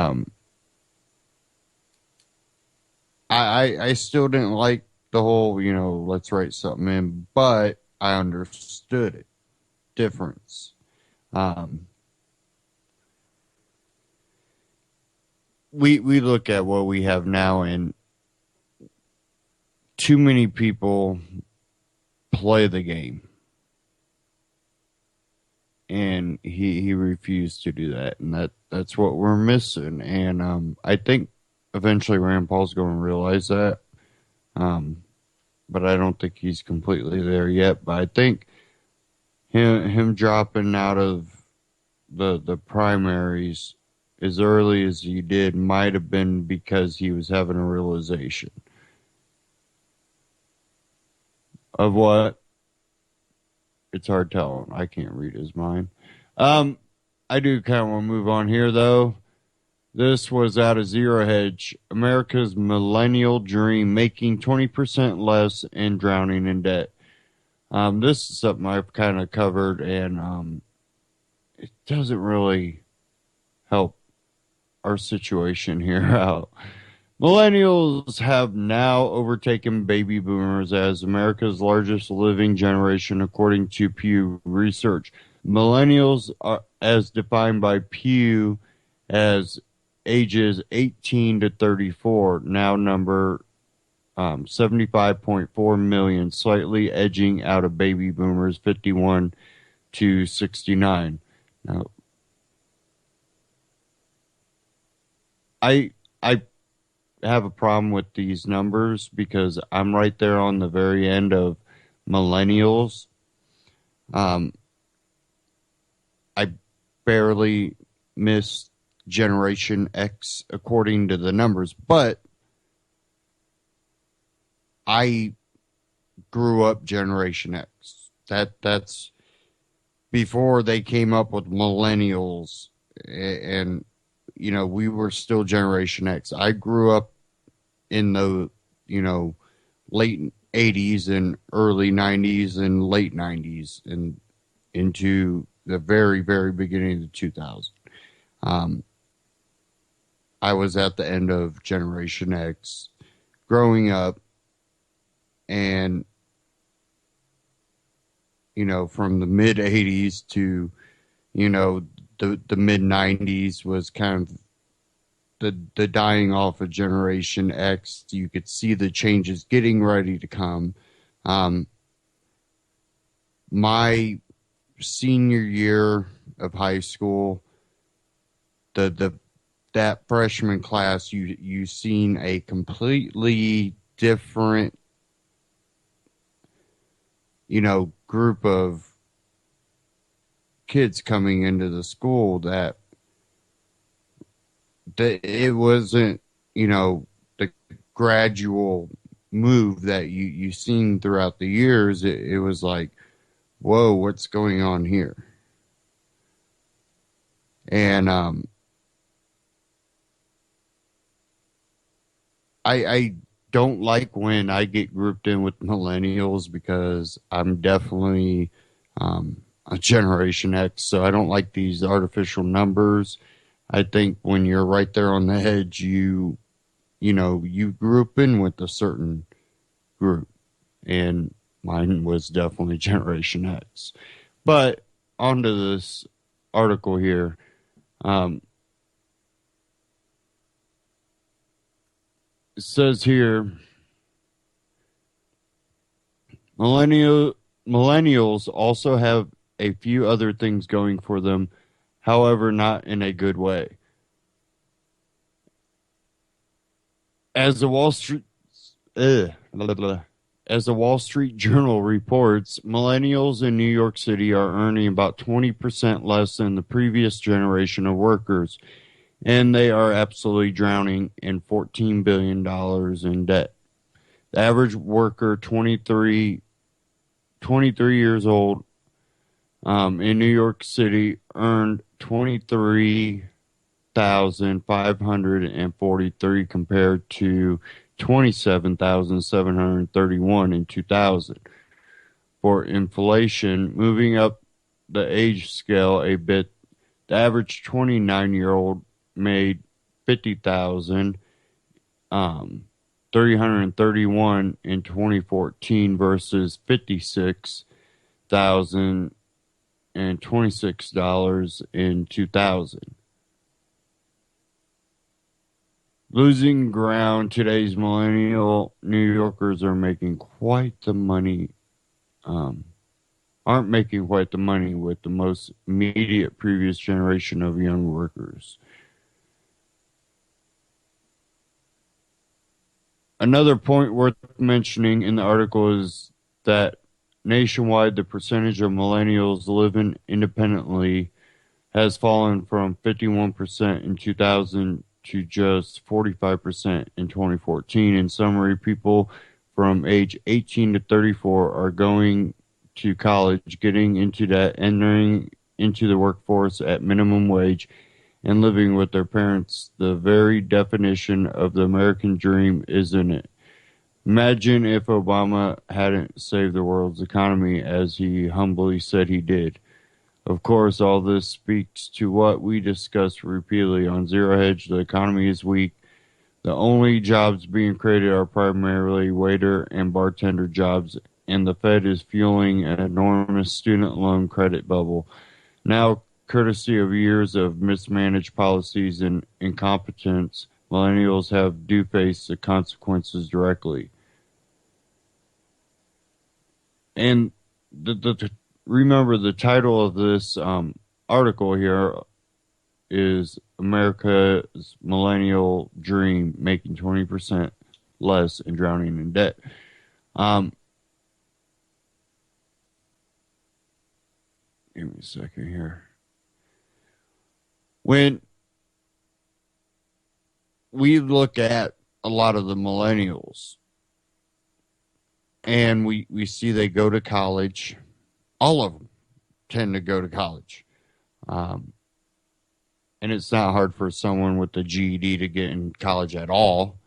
I still didn't like the whole, let's write something in, but I understood it. Difference. We look at what we have now, and too many people play the game. And he refused to do that, and that's what we're missing. And I think eventually Rand Paul's going to realize that, but I don't think he's completely there yet. But I think him dropping out of the primaries as early as he did might have been because he was having a realization of what. It's hard telling. I can't read his mind. I do kind of want to move on here, though. This was out of Zero Hedge. America's millennial dream, making 20% less and drowning in debt. This is something I've kind of covered, and it doesn't really help our situation here out. Millennials have now overtaken baby boomers as America's largest living generation, according to Pew Research. Millennials are, as defined by Pew, as ages 18 to 34, now number 75.4 million, slightly edging out of baby boomers 51 to 69. Now, I have a problem with these numbers because I'm right there on the very end of millennials. I barely missed Generation X according to the numbers, but I grew up Generation X. That's before they came up with millennials, and we were still Generation X. I grew up in the, late 80s and early 90s and late 90s and into the very, very beginning of the 2000s. I was at the end of Generation X growing up, and, from the mid 80s to, the mid 90s was kind of the dying off of Generation X. You could see the changes getting ready to come. My senior year of high school, that freshman class, you seen a completely different, group of kids coming into the school that it wasn't, the gradual move that you seen throughout the years. It was like, whoa, what's going on here? And I don't like when I get grouped in with millennials because I'm definitely a Generation X, so I don't like these artificial numbers. I think when you're right there on the edge, you group in with a certain group, and mine was definitely Generation X. But onto this article here. It says here, millennials also have a few other things going for them, however, not in a good way. As the Wall Street, As the Wall Street Journal reports, millennials in New York City are earning about 20% less than the previous generation of workers, and they are absolutely drowning in $14 billion in debt. The average worker, 23 years old, in New York City, earned 23,543 compared to 27,731 in 2000. For inflation, moving up the age scale a bit, the average 29-year-old made 50,000 331 in 2014 versus $56,026 in 2000. Losing ground, today's millennial New Yorkers are making quite the money, aren't making quite the money with the most immediate previous generation of young workers. Another point worth mentioning in the article is that nationwide, the percentage of millennials living independently has fallen from 51% in 2000 to just 45% in 2014. In summary, people from age 18 to 34 are going to college, getting into debt, entering into the workforce at minimum wage, and living with their parents. The very definition of the American dream, isn't it? Imagine if Obama hadn't saved the world's economy as he humbly said he did. Of course, all this speaks to what we discussed repeatedly on Zero Hedge. The economy is weak. The only jobs being created are primarily waiter and bartender jobs, and the Fed is fueling an enormous student loan credit bubble. Now, courtesy of years of mismanaged policies and incompetence, millennials do face the consequences directly. And remember, the title of this article here is America's Millennial Dream, making 20% less and drowning in debt. Give me a second here. When we look at a lot of the millennials and we see they go to college, all of them tend to go to college. And it's not hard for someone with a GED to get in college at all.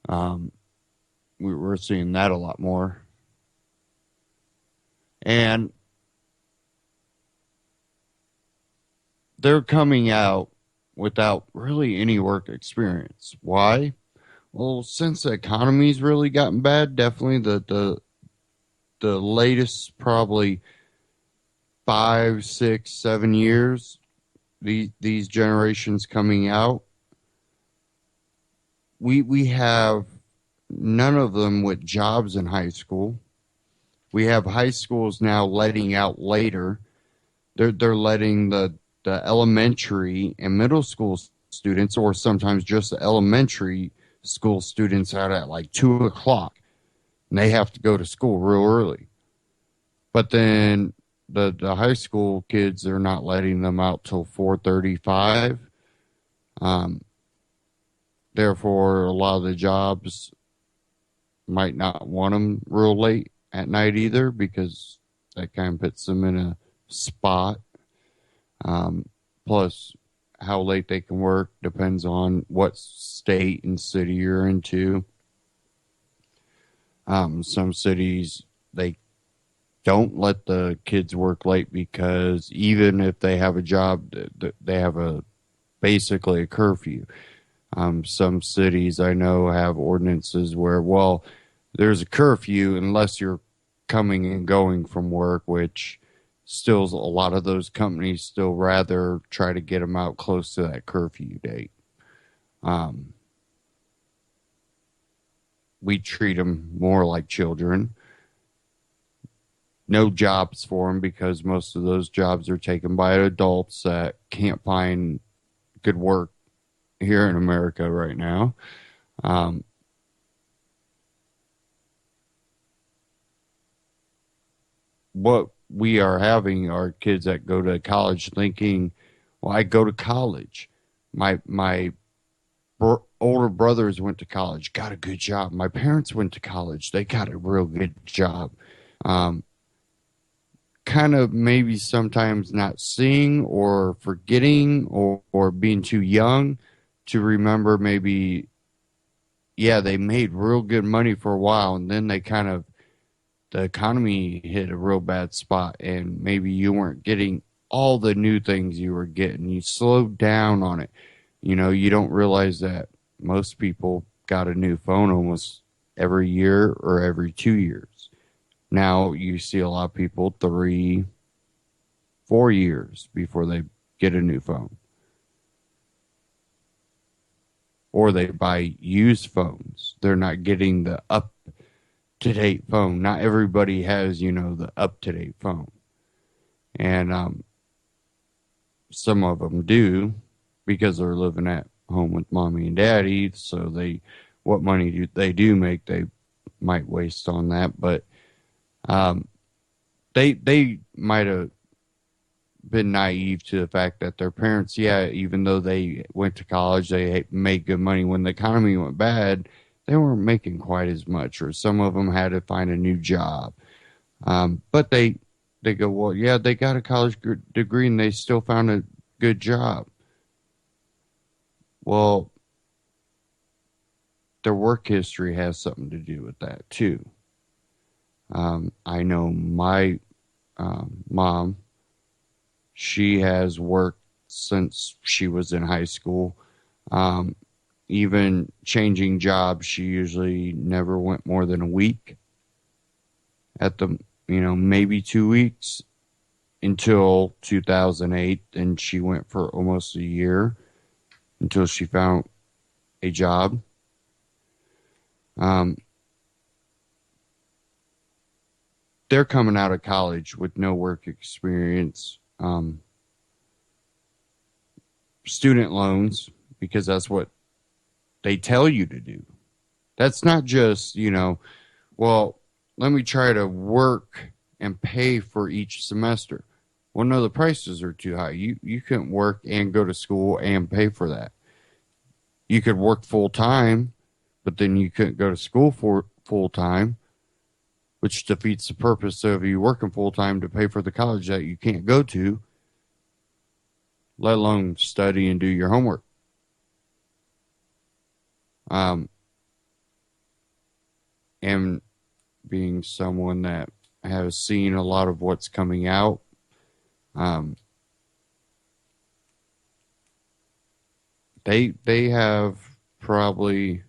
We're seeing that a lot more. And they're coming out without really any work experience. Why? Well, since the economy's really gotten bad, definitely the latest probably 5, 6, 7 years, these generations coming out, we have none of them with jobs in high school. We have high schools now letting out later. They're letting the elementary and middle school students, or sometimes just the elementary school students, out at like 2 o'clock, and they have to go to school real early. But then the high school kids, they're not letting them out till 4:35. Therefore, a lot of the jobs might not want them real late at night either, because that kind of puts them in a spot. Plus, how late they can work depends on what state and city you're into. Some cities, they don't let the kids work late because even if they have a job, they have basically a curfew. Some cities I know have ordinances where, well, there's a curfew unless you're coming and going from work, which still a lot of those companies still rather try to get them out close to that curfew date. We treat them more like children. No jobs for them because most of those jobs are taken by adults that can't find good work here in America right now. what we are having are kids that go to college thinking, well, I go to college. My older brothers went to college, got a good job. My parents went to college. They got a real good job. Kind of maybe sometimes not seeing or forgetting or being too young to remember maybe, yeah, they made real good money for a while and then they kind of, the economy hit a real bad spot and maybe you weren't getting all the new things you were getting. You slowed down on it. You know, you don't realize that most people got a new phone almost every year or every 2 years. Now you see a lot of people 3, 4 years before they get a new phone. Or they buy used phones. They're not getting the up-to-date phone. Not everybody has, you know, the up-to-date phone. And some of them do because they're living at home with mommy and daddy. So what money do they do make, they might waste on that. But they might have been naive to the fact that their parents, yeah, even though they went to college, they made good money. When the economy went bad, they weren't making quite as much, or some of them had to find a new job. But they go, well, yeah, they got a college degree and they still found a good job. Well, their work history has something to do with that too. I know my mom, she has worked since she was in high school. Even changing jobs, she usually never went more than a week. At the, maybe 2 weeks until 2008. And she went for almost a year until she found a job. They're coming out of college with no work experience. Student loans, because that's what they tell you to do. That's not just, well, let me try to work and pay for each semester. Well, no, the prices are too high. You couldn't work and go to school and pay for that. You could work full time, but then you couldn't go to school for full time, which defeats the purpose of you working full time to pay for the college that you can't go to, let alone study and do your homework. And being someone that has seen a lot of what's coming out, they have probably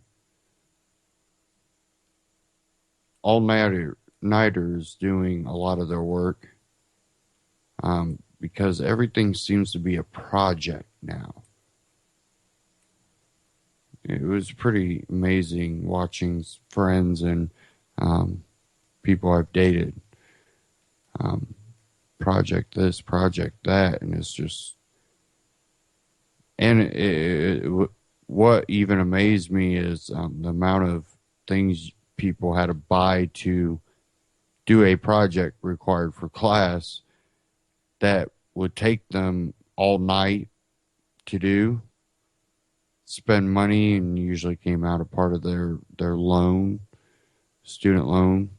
all-nighters doing a lot of their work, because everything seems to be a project now. It was pretty amazing watching friends and people I've dated, project this, project that, and it's just, and what even amazed me is the amount of things people had to buy to do a project required for class that would take them all night to do, spend money, and usually came out of part of their loan, student loan.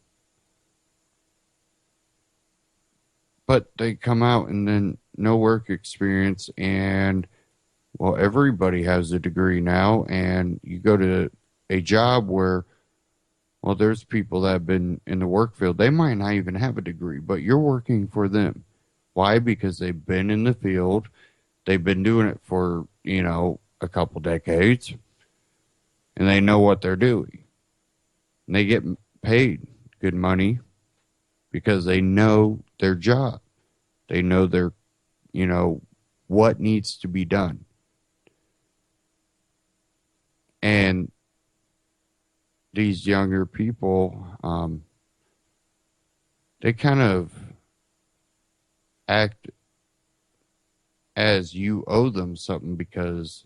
But they come out and then no work experience, and well, everybody has a degree now, and you go to a job where, well, there's people that have been in the work field. They might not even have a degree, but you're working for them. Why? Because they've been in the field. They've been doing it for, a couple decades, and they know what they're doing. And they get paid good money because they know their job. They know their, what needs to be done. And these younger people, they kind of act as you owe them something because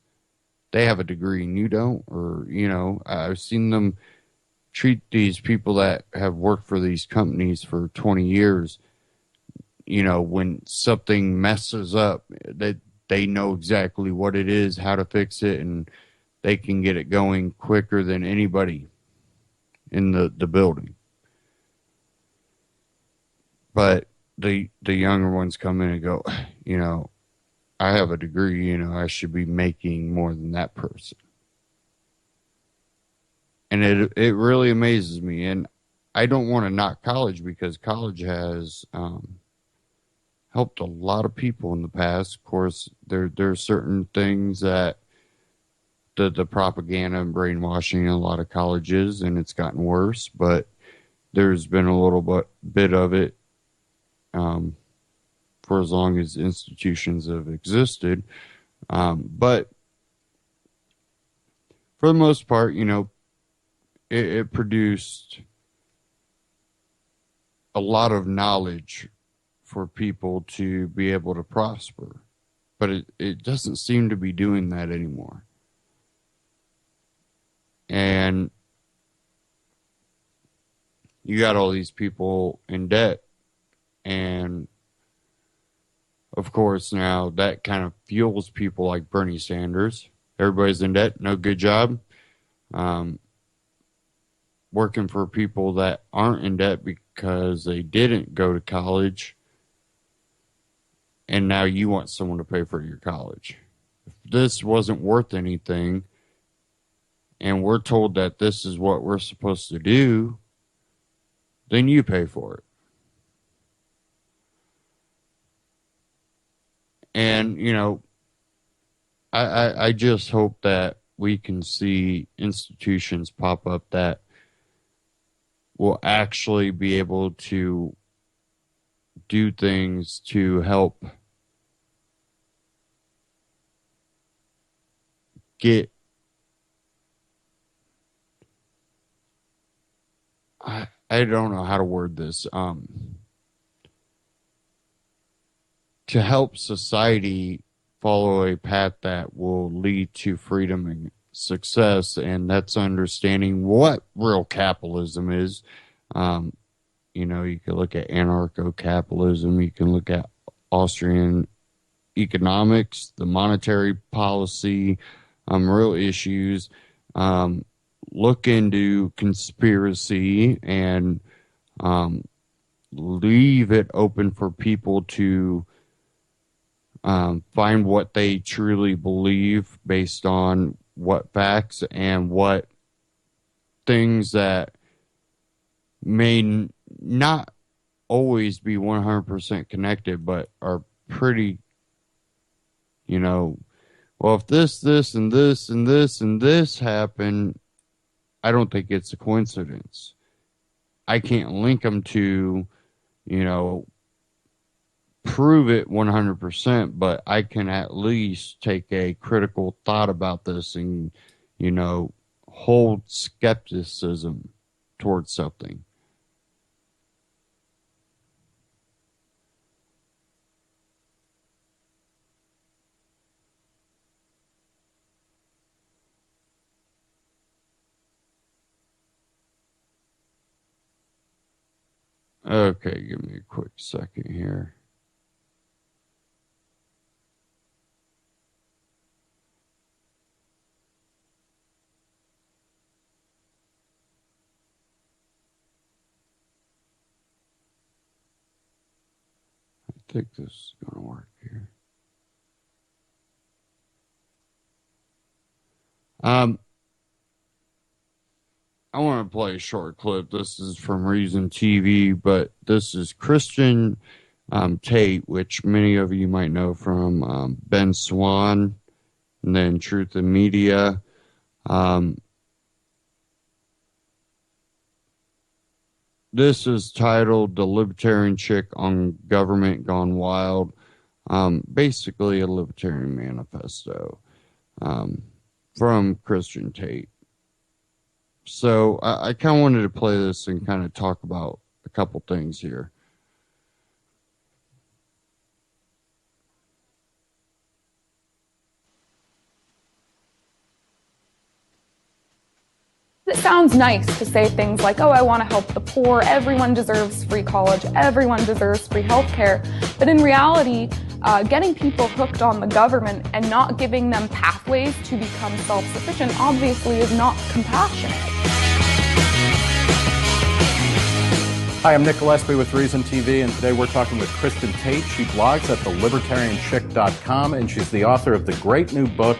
they have a degree and you don't, or, I've seen them treat these people that have worked for these companies for 20 years when something messes up, that they know exactly what it is, how to fix it, and they can get it going quicker than anybody in the building. But the younger ones come in and go, I have a degree, I should be making more than that person. And it really amazes me. And I don't want to knock college, because college has helped a lot of people in the past. Of course, there are certain things that the propaganda and brainwashing in a lot of colleges, and it's gotten worse, but there's been a little bit of it for as long as institutions have existed. But for the most part, it produced a lot of knowledge for people to be able to prosper. But it doesn't seem to be doing that anymore. And you got all these people in debt. And of course, now that kind of fuels people like Bernie Sanders. Everybody's in debt, no good job. Working for people that aren't in debt because they didn't go to college, and now you want someone to pay for your college. If this wasn't worth anything, and we're told that this is what we're supposed to do, then you pay for it. And, I just hope that we can see institutions pop up that will actually be able to do things to help get I don't know how to word this. To help society follow a path that will lead to freedom and success, and that's understanding what real capitalism is. You can look at anarcho-capitalism, you can look at Austrian economics, the monetary policy, real issues. Look into conspiracy and leave it open for people to find what they truly believe based on what facts and what things that may not always be 100% connected, but are pretty, well, if this, and this, and this, and this happen, I don't think it's a coincidence. I can't link them to, prove it 100%, but I can at least take a critical thought about this and, hold skepticism towards something. Okay, give me a quick second here. I think this is going to work here. I want to play a short clip. This is from Reason TV, but this is Christian Tate, which many of you might know from Ben Swan and then Truth in Media. This is titled The Libertarian Chick on Government Gone Wild. Basically a libertarian manifesto from Christian Tate. So I kind of wanted to play this and kind of talk about a couple things here. sounds nice to say things like, oh, I want to help the poor, everyone deserves free college, everyone deserves free healthcare. But in reality, getting people hooked on the government and not giving them pathways to become self-sufficient obviously is not compassionate. Hi, I'm Nick Gillespie with Reason TV, and today we're talking with Kristen Tate. She blogs at thelibertarianchick.com, and she's the author of the great new book,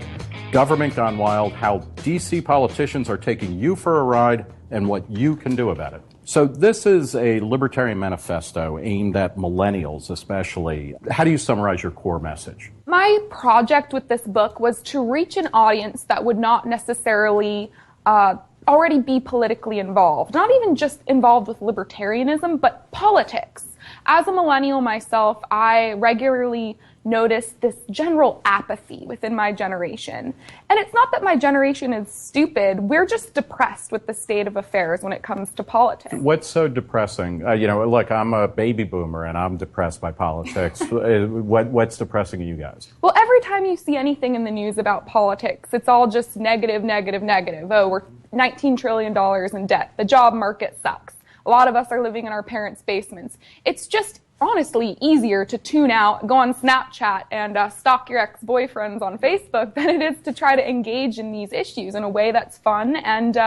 Government Gone Wild, How D.C. Politicians Are Taking You for a Ride and What You Can Do About It. So this is a libertarian manifesto aimed at millennials especially. How do you summarize your core message? My project with this book was to reach an audience that would not necessarily already be politically involved, not even just involved with libertarianism, but politics. As a millennial myself, I regularly notice this general apathy within my generation. And it's not that my generation is stupid, we're just depressed with the state of affairs when it comes to politics. What's so depressing? Look, I'm a baby boomer and I'm depressed by politics. What's depressing you guys? Well, every time you see anything in the news about politics, it's all just negative, negative, negative. Oh, we're $19 trillion in debt. The job market sucks. A lot of us are living in our parents' basements. It's just honestly easier to tune out, go on Snapchat, and stalk your ex-boyfriends on Facebook than it is to try to engage in these issues in a way that's fun and,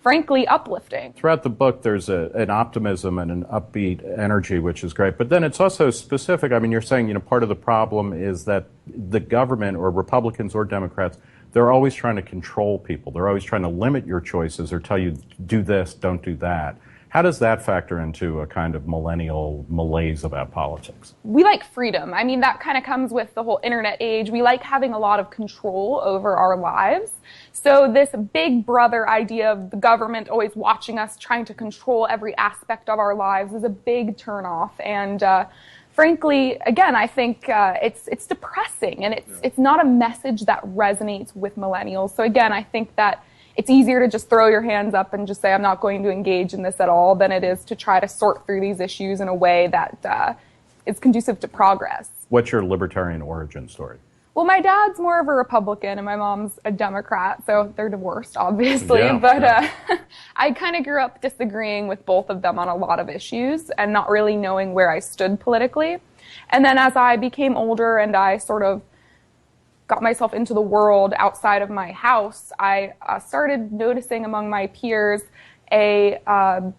frankly, uplifting. Throughout the book, there's an optimism and an upbeat energy, which is great. But then it's also specific. I mean, you're saying, part of the problem is that the government, or Republicans or Democrats, they're always trying to control people. They're always trying to limit your choices or tell you, do this, don't do that. How does that factor into a kind of millennial malaise about politics? We like freedom. I mean, that kind of comes with the whole internet age. We like having a lot of control over our lives. So this big brother idea of the government always watching us, trying to control every aspect of our lives is a big turnoff. And frankly, again, I think it's depressing, and it's not a message that resonates with millennials. So again, I think that it's easier to just throw your hands up and just say, I'm not going to engage in this at all, than it is to try to sort through these issues in a way that is conducive to progress. What's your libertarian origin story? Well, my dad's more of a Republican and my mom's a Democrat, so they're divorced, obviously. Yeah, but yeah. I kind of grew up disagreeing with both of them on a lot of issues and not really knowing where I stood politically. And then as I became older and I sort of got myself into the world outside of my house, I started noticing among my peers a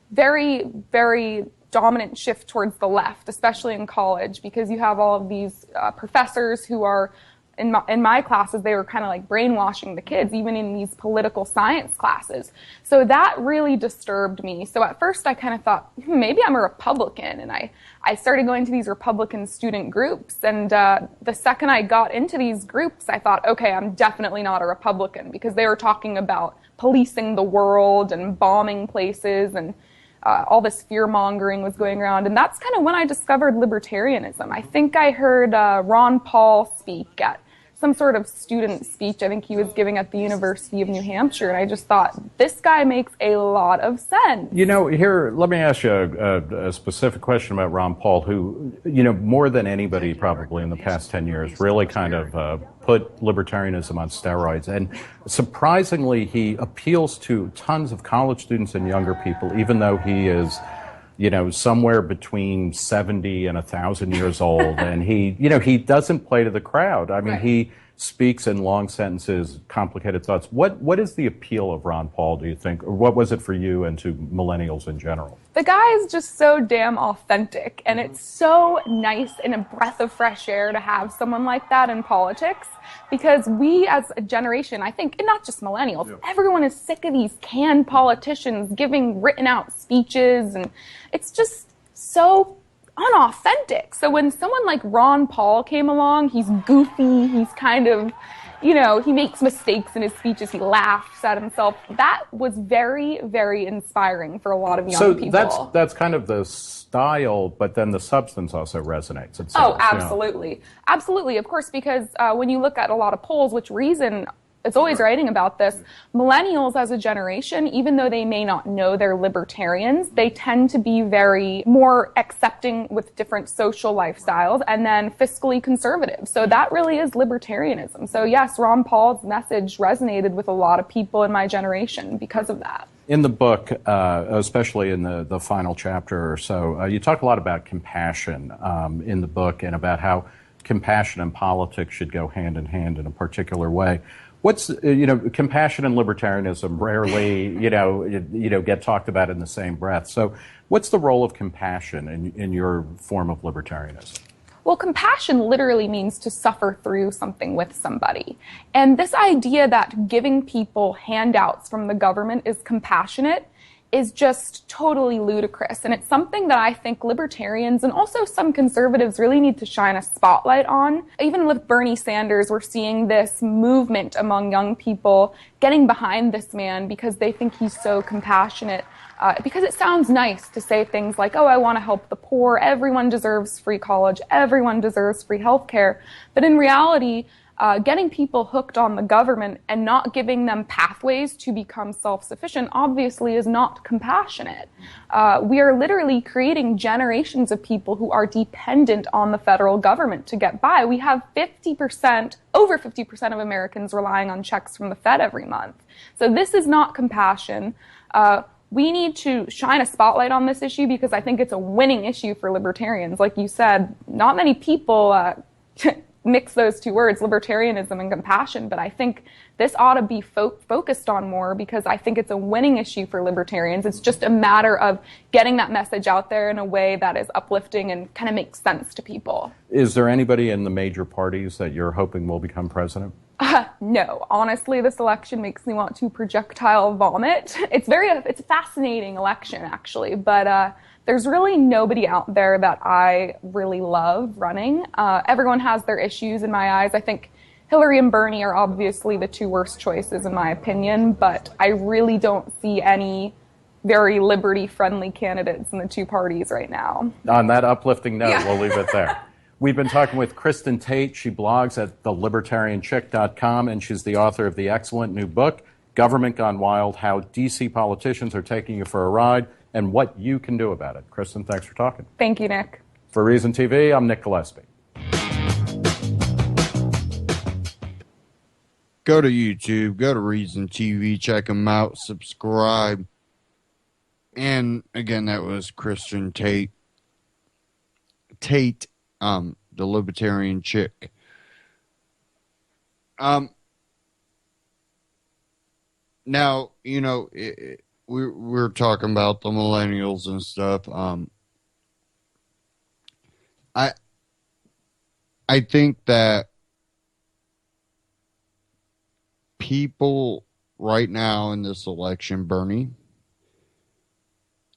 very, very dominant shift towards the left, especially in college, because you have all of these professors who are, in my classes, they were kind of like brainwashing the kids, even in these political science classes. So that really disturbed me. So at first I kind of thought, maybe I'm a Republican, and I started going to these Republican student groups, and the second I got into these groups, I thought, okay, I'm definitely not a Republican, because they were talking about policing the world and bombing places, and all this fear-mongering was going around. And that's kind of when I discovered libertarianism. I think I heard Ron Paul speak at some sort of student speech I think he was giving at the University of New Hampshire, and I just thought, this guy makes a lot of sense. Here, let me ask you a specific question about Ron Paul, who, more than anybody probably in the past 10 years, really kind of put libertarianism on steroids. And surprisingly, he appeals to tons of college students and younger people, even though he is somewhere between 70 and 1,000 years old. And he doesn't play to the crowd. I mean, He speaks in long sentences, complicated thoughts. What is the appeal of Ron Paul, do you think? Or what was it for you and to millennials in general? The guy is just so damn authentic, and it's so nice and a breath of fresh air to have someone like that in politics, because we as a generation, I think, and not just millennials, everyone is sick of these canned politicians giving written out speeches, and it's just so unauthentic. So when someone like Ron Paul came along, he's goofy, he's kind of, he makes mistakes in his speeches, he laughs at himself. That was very, very inspiring for a lot of young people. So that's kind of the style, but then the substance also resonates. Absolutely. Absolutely, of course, because when you look at a lot of polls, which Reason is always writing about this, millennials as a generation, even though they may not know they're libertarians, they tend to be very more accepting with different social lifestyles and then fiscally conservative. So that really is libertarianism. So yes, Ron Paul's message resonated with a lot of people in my generation because of that. In the book, especially in the final chapter or so, you talk a lot about compassion in the book and about how compassion and politics should go hand in hand in a particular way. What's, compassion and libertarianism rarely, get talked about in the same breath. So what's the role of compassion in your form of libertarianism? Well, compassion literally means to suffer through something with somebody. And this idea that giving people handouts from the government is compassionate is just totally ludicrous. And it's something that I think libertarians and also some conservatives really need to shine a spotlight on. Even with Bernie Sanders, we're seeing this movement among young people getting behind this man because they think he's so compassionate. Because it sounds nice to say things like, oh, I want to help the poor, everyone deserves free college, everyone deserves free health care. But in reality, getting people hooked on the government and not giving them pathways to become self-sufficient obviously is not compassionate. We are literally creating generations of people who are dependent on the federal government to get by. We have over 50% of Americans relying on checks from the Fed every month. So this is not compassion. We need to shine a spotlight on this issue because I think it's a winning issue for libertarians. Like you said, not many people mix those two words, libertarianism and compassion, but I think this ought to be focused on more because I think it's a winning issue for libertarians. It's just a matter of getting that message out there in a way that is uplifting and kind of makes sense to people. Is there anybody in the major parties that you're hoping will become president? No. Honestly, this election makes me want to projectile vomit. It's a fascinating election, actually, but there's really nobody out there that I really love running. Everyone has their issues in my eyes. I think Hillary and Bernie are obviously the two worst choices in my opinion, but I really don't see any very liberty-friendly candidates in the two parties right now. On that uplifting note, We'll leave it there. We've been talking with Kristen Tate. She blogs at thelibertarianchick.com, and she's the author of the excellent new book, Government Gone Wild, How D.C. Politicians Are Taking You for a Ride, and What You Can Do About It. Kristen, thanks for talking. Thank you, Nick. For Reason TV, I'm Nick Gillespie. Go to YouTube, go to Reason TV, check them out, subscribe. And again, that was Kristen Tate. The libertarian chick. Now, we're talking about the millennials and stuff. I think that people right now in this election, Bernie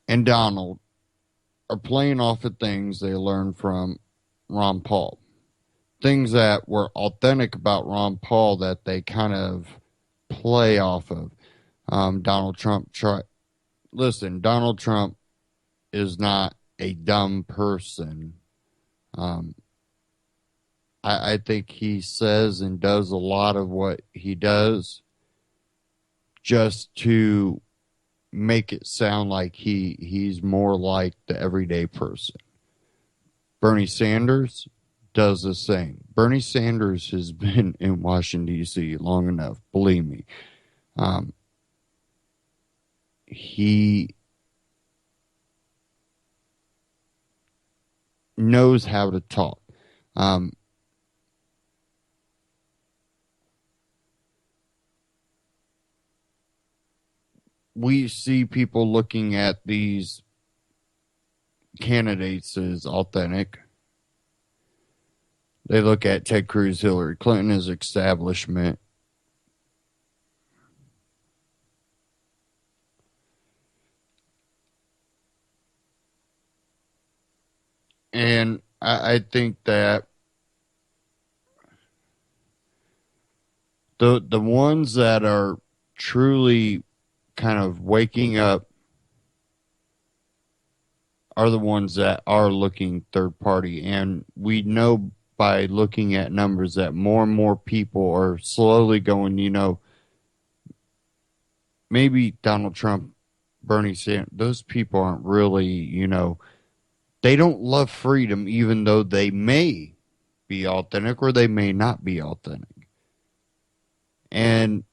and Donald, are playing off of things they learned from Ron Paul. Things that were authentic about Ron Paul that they kind of play off of. Donald Trump Donald Trump is not a dumb person. I think he says and does a lot of what he does just to make it sound like he's more like the everyday person. Bernie Sanders does the same. Bernie Sanders has been in Washington, D.C. long enough, believe me. He knows how to talk. We see people looking at these candidates as authentic. They look at Ted Cruz, Hillary Clinton as establishment. And I think that the ones that are truly kind of waking up are the ones that are looking third party. And we know by looking at numbers that more and more people are slowly going, maybe Donald Trump, Bernie Sanders, those people aren't really, they don't love freedom, even though they may be authentic or they may not be authentic. And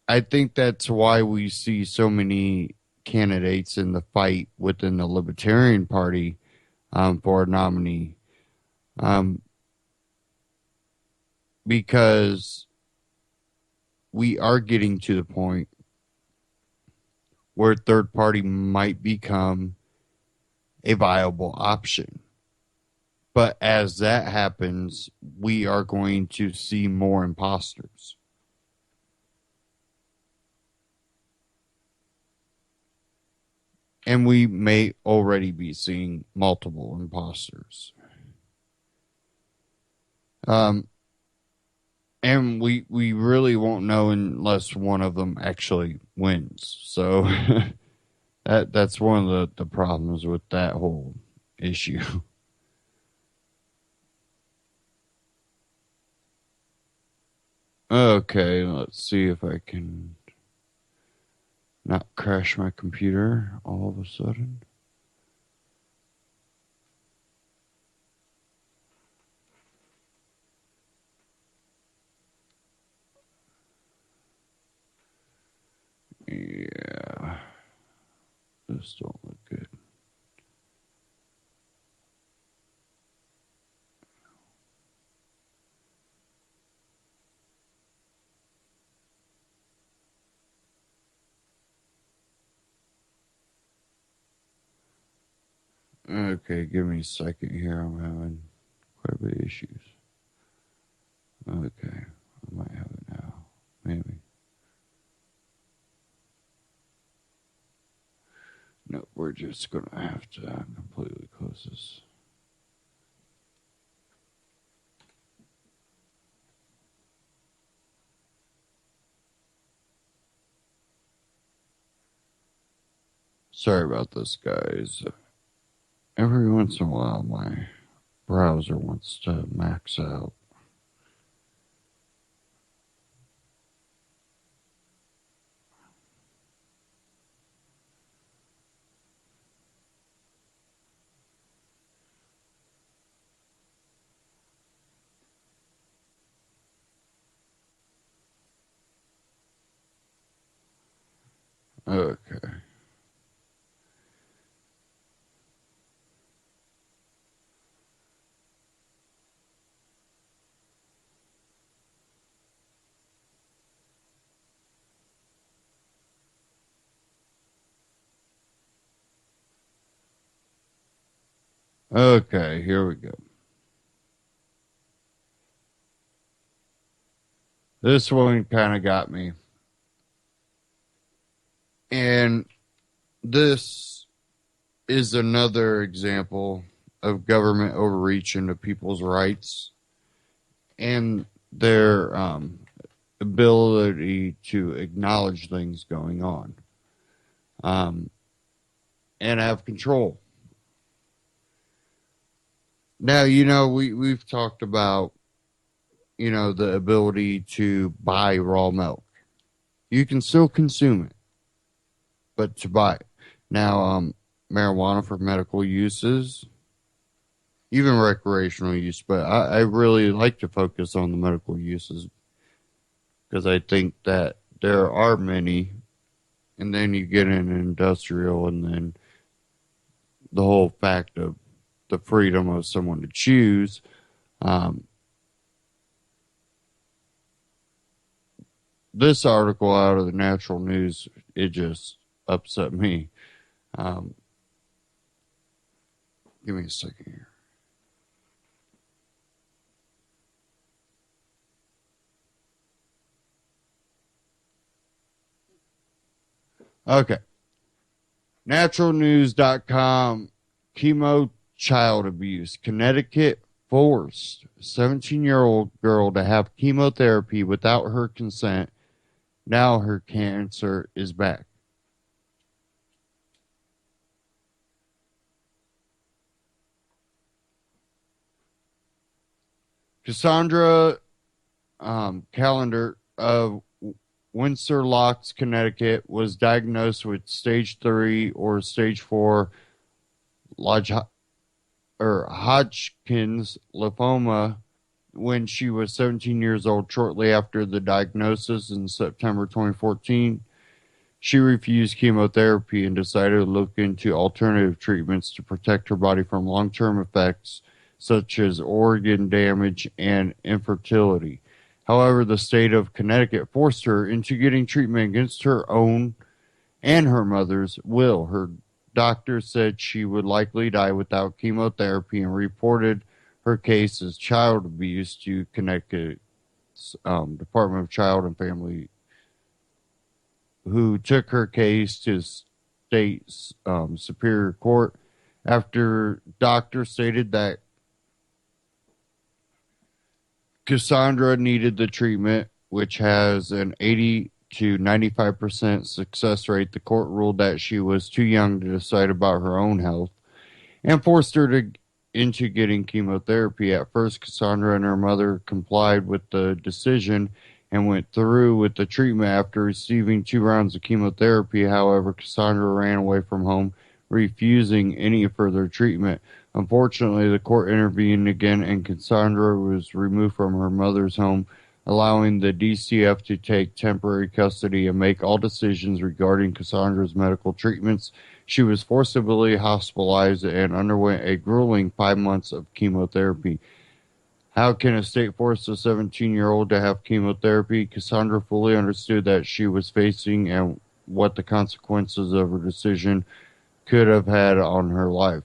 I think that's why we see so many candidates in the fight within the Libertarian Party for a nominee. Because we are getting to the point where third party might become a viable option. But as that happens, we are going to see more imposters. And we may already be seeing multiple imposters. And we really won't know unless one of them actually wins. So that's one of the problems with that whole issue. Okay, let's see if I can not crash my computer all of a sudden. Yeah, this don't look good. Okay, give me a second here. I'm having quite a bit of issues. Okay, I might have it now. Maybe. No, we're just going to have to completely close this. Sorry about this, guys. Every once in a while, my browser wants to max out. Okay. Okay, here we go. This one kind of got me. And this is another example of government overreach into people's rights and their ability to acknowledge things going on and have control. Now, we've talked about, the ability to buy raw milk. You can still consume it, but to buy it. Now, marijuana for medical uses, even recreational use, but I really like to focus on the medical uses because I think that there are many, and then you get in industrial, and then the whole fact of the freedom of someone to choose. This article out of the Natural News, it just upset me. Give me a second here. Okay. Naturalnews.com, chemo child abuse. Connecticut forced a 17-year-old girl to have chemotherapy without her consent. Now her cancer is back. Cassandra Callender of Windsor Locks, Connecticut, was diagnosed with stage 3 or stage 4 Hodgkin's lymphoma when she was 17 years old, shortly after the diagnosis in September 2014. She refused chemotherapy and decided to look into alternative treatments to protect her body from long-term effects such as organ damage and infertility. However, the state of Connecticut forced her into getting treatment against her own and her mother's will. Her doctor said she would likely die without chemotherapy and reported her case as child abuse to Connecticut's Department of Child and Family, who took her case to state superior court after doctors stated that Cassandra needed the treatment, which has an 80 to 95% success rate. The court ruled that she was too young to decide about her own health and forced her into getting chemotherapy. At first, Cassandra and her mother complied with the decision and went through with the treatment after receiving 2 rounds of chemotherapy. However, Cassandra ran away from home, refusing any further treatment. Unfortunately, the court intervened again and Cassandra was removed from her mother's home, allowing the DCF to take temporary custody and make all decisions regarding Cassandra's medical treatments. She was forcibly hospitalized and underwent a grueling 5 months of chemotherapy. How can a state force a 17-year-old to have chemotherapy? Cassandra fully understood that she was facing and what the consequences of her decision could have had on her life.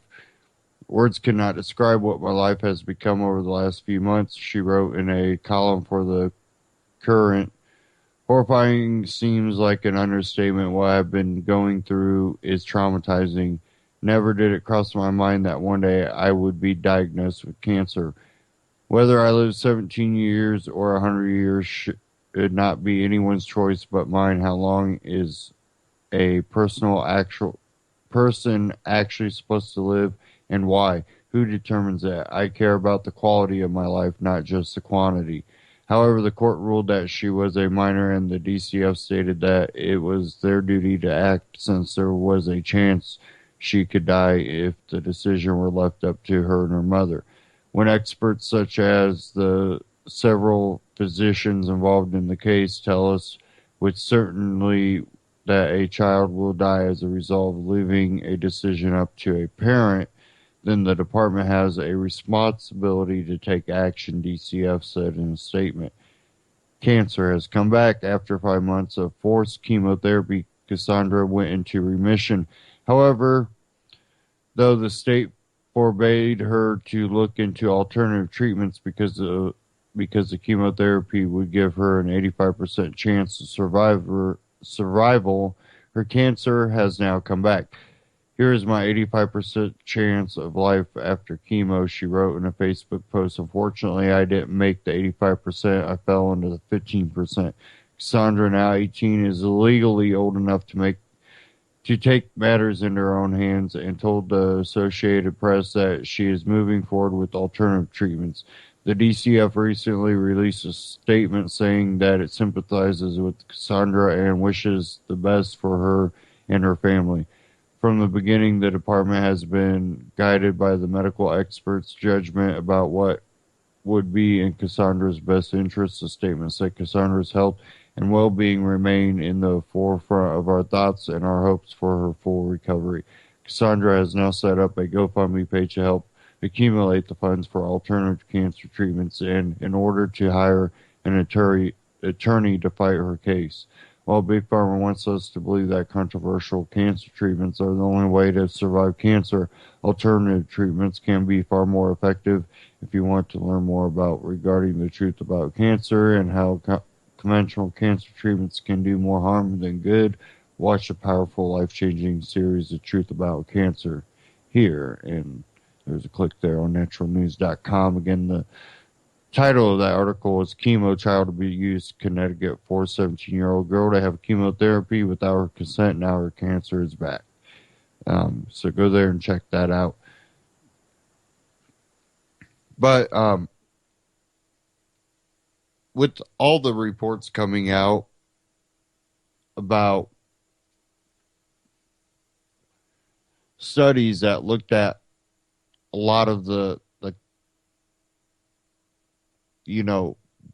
Words cannot describe what my life has become over the last few months, she wrote in a column for the Current. Horrifying seems like an understatement. What I've been going through is traumatizing. Never did it cross my mind that one day I would be diagnosed with cancer. Whether I live 17 years or 100 years should not be anyone's choice but mine. How long is a person actually supposed to live, and why? Who determines that? I care about the quality of my life, not just the quantity. However, the court ruled that she was a minor, and the DCF stated that it was their duty to act since there was a chance she could die if the decision were left up to her and her mother. When experts such as the several physicians involved in the case tell us with certainty that a child will die as a result of leaving a decision up to a parent, then the department has a responsibility to take action, DCF said in a statement. Cancer has come back. After 5 months of forced chemotherapy, Cassandra went into remission. However, though the state forbade her to look into alternative treatments because the chemotherapy would give her an 85% chance of survival, her cancer has now come back. Here is my 85% chance of life after chemo, she wrote in a Facebook post. Unfortunately, I didn't make the 85%. I fell into the 15%. Cassandra, now 18, is legally old enough to take matters into her own hands and told the Associated Press that she is moving forward with alternative treatments. The DCF recently released a statement saying that it sympathizes with Cassandra and wishes the best for her and her family. From the beginning, the department has been guided by the medical experts' judgment about what would be in Cassandra's best interests. The statement said Cassandra's health and well-being remain in the forefront of our thoughts and our hopes for her full recovery. Cassandra has now set up a GoFundMe page to help accumulate the funds for alternative cancer treatments and in order to hire an attorney to fight her case. While Big Pharma wants us to believe that controversial cancer treatments are the only way to survive cancer, alternative treatments can be far more effective. If you want to learn more about regarding the truth about cancer and how conventional cancer treatments can do more harm than good, watch the powerful, life-changing series, The Truth About Cancer, here. And there's a click there on naturalnews.com. Again, the title of that article is Chemo Child Abuse Connecticut forced 17-year-old girl to have chemotherapy without her consent. Now her cancer is back. So go there and check that out. But with all the reports coming out about studies that looked at a lot of the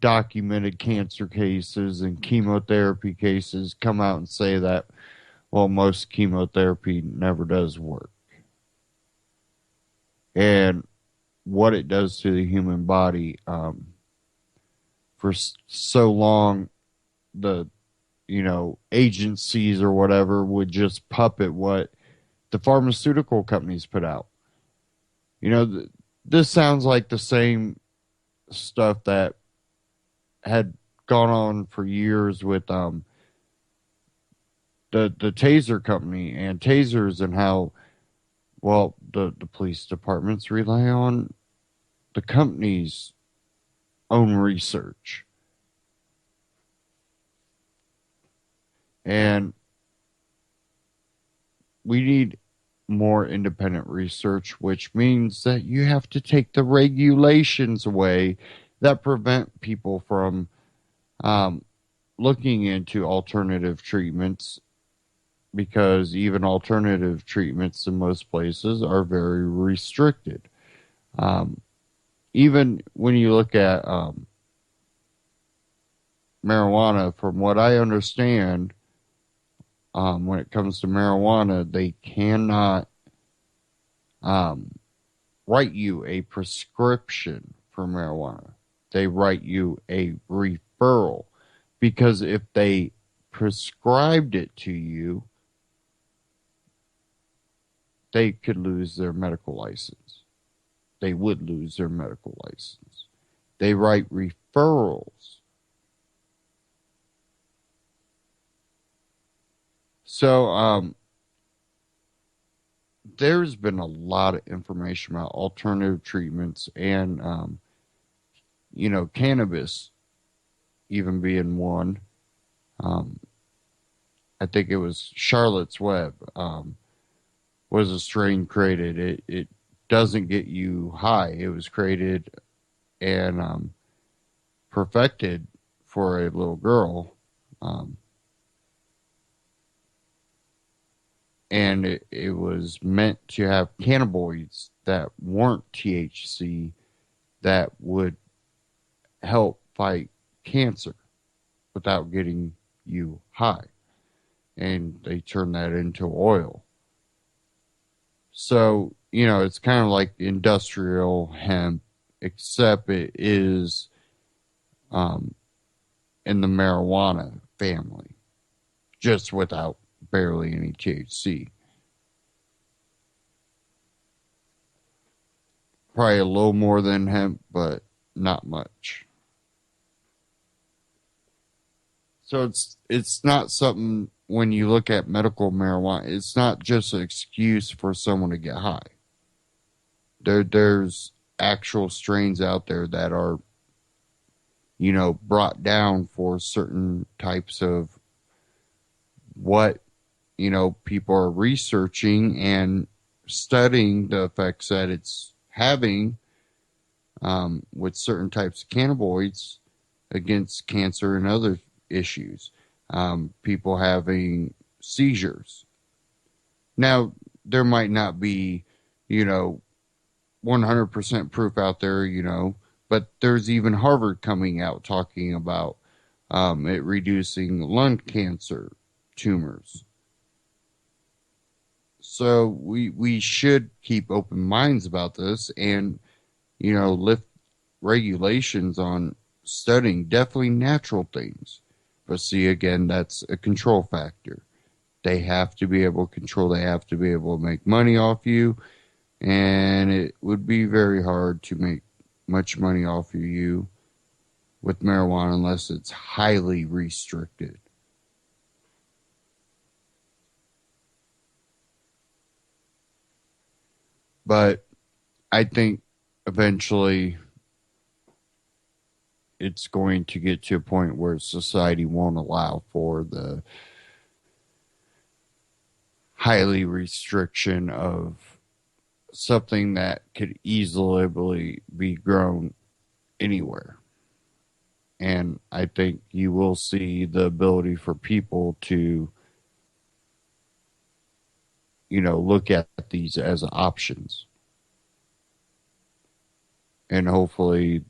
documented cancer cases and chemotherapy cases come out and say that, well, most chemotherapy never does work. And what it does to the human body, for so long, the, agencies or whatever would just puppet what the pharmaceutical companies put out. This sounds like the same stuff that had gone on for years with the taser company and tasers, and how, well, the police departments rely on the company's own research. And we need more independent research, which means that you have to take the regulations away that prevent people from looking into alternative treatments, because even alternative treatments in most places are very restricted. Even when you look at marijuana, from what I understand, when it comes to marijuana, they cannot write you a prescription for marijuana. They write you a referral, because if they prescribed it to you, they could lose their medical license. They would lose their medical license. They write referrals. So, there's been a lot of information about alternative treatments and, cannabis even being one. I think it was Charlotte's Web, was a strain created. It doesn't get you high. It was created and perfected for a little girl. And it was meant to have cannabinoids that weren't THC that would help fight cancer without getting you high. And they turn that into oil. So, it's kind of like industrial hemp, except it is in the marijuana family, just without barely any THC. Probably a little more than hemp, but not much. So it's not something, when you look at medical marijuana, it's not just an excuse for someone to get high. There's actual strains out there that are, brought down for certain types of what, people are researching and studying the effects that it's having with certain types of cannabinoids against cancer and other issues. People having seizures. Now, there might not be, 100% proof out there, but there's even Harvard coming out talking about it reducing lung cancer tumors. So we should keep open minds about this and, lift regulations on studying definitely natural things. But see, again, that's a control factor. They have to be able to control. They have to be able to make money off you. And it would be very hard to make much money off of you with marijuana unless it's highly restricted. But I think eventually it's going to get to a point where society won't allow for the highly restriction of something that could easily be grown anywhere. And I think you will see the ability for people to, look at these as options. And hopefully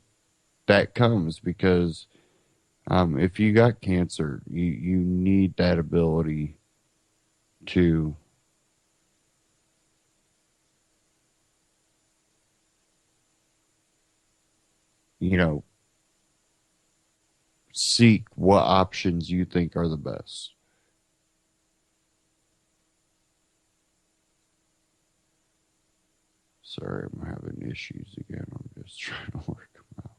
that comes because if you got cancer, you need that ability to seek what options you think are the best. Sorry, I'm having issues again. I'm just trying to work them out.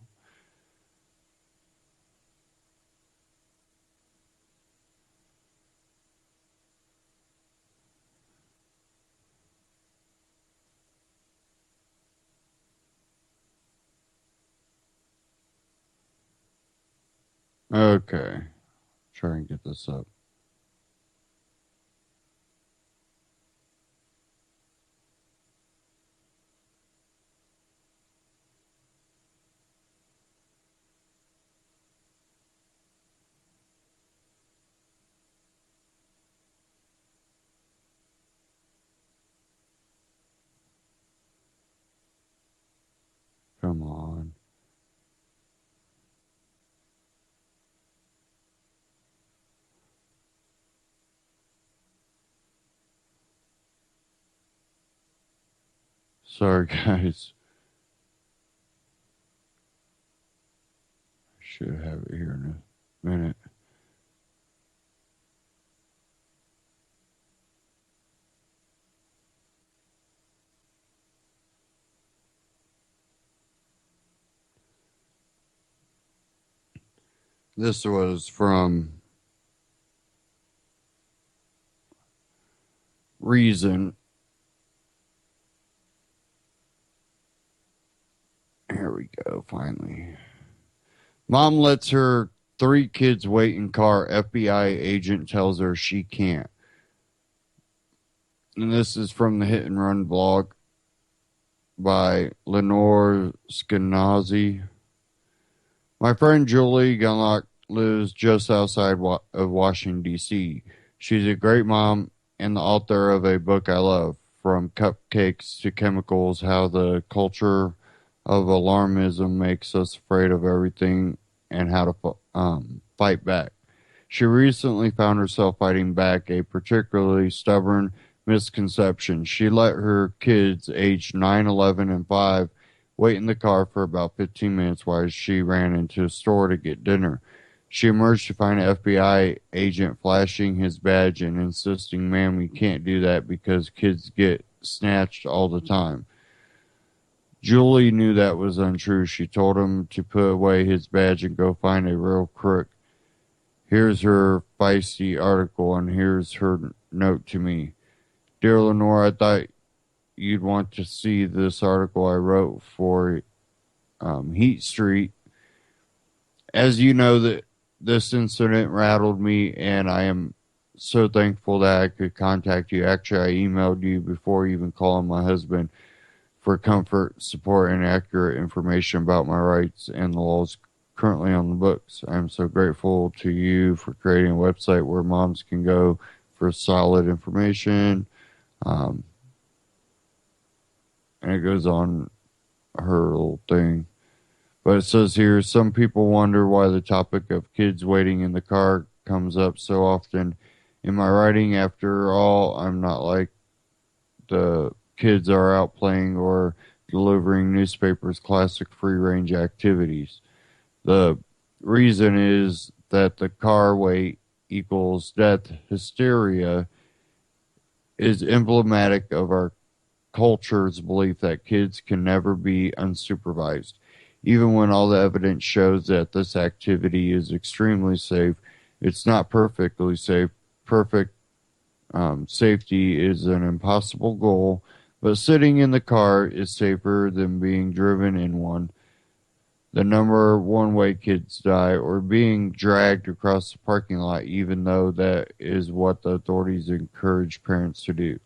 Okay. Try and get this up. Come on. Sorry, guys. Should have it here in a minute. This was from Reason. Here we go, finally. Mom lets her 3 kids wait in car. FBI agent tells her she can't. And this is from the Hit and Run blog by Lenore Skenazy. My friend Julie Gunlock lives just outside of Washington, D.C. She's a great mom and the author of a book I love, From Cupcakes to Chemicals, How the Culture of Alarmism Makes Us Afraid of Everything and How to Fight Back. She recently found herself fighting back a particularly stubborn misconception. She let her kids aged 9, 11, and 5 wait in the car for about 15 minutes while she ran into a store to get dinner. She emerged to find an FBI agent flashing his badge and insisting, "Ma'am, you can't do that because kids get snatched all the time." Julie knew that was untrue. She told him to put away his badge and go find a real crook. Here's her feisty article, and here's her note to me. Dear Lenore, I thought you'd want to see this article I wrote for Heat Street. As you know, that this incident rattled me, and I am so thankful that I could contact you. Actually, I emailed you before even calling my husband for comfort, support, and accurate information about my rights and the laws currently on the books. I am so grateful to you for creating a website where moms can go for solid information. And it goes on her little thing. But it says here, some people wonder why the topic of kids waiting in the car comes up so often in my writing. After all, I'm not like the kids are out playing or delivering newspapers' classic free-range activities. The reason is that the car wait equals death hysteria is emblematic of our culture's belief that kids can never be unsupervised. Even when all the evidence shows that this activity is extremely safe, it's not perfectly safe. Perfect safety is an impossible goal, but sitting in the car is safer than being driven in one. The number one way kids die, or being dragged across the parking lot, even though that is what the authorities encourage parents to do.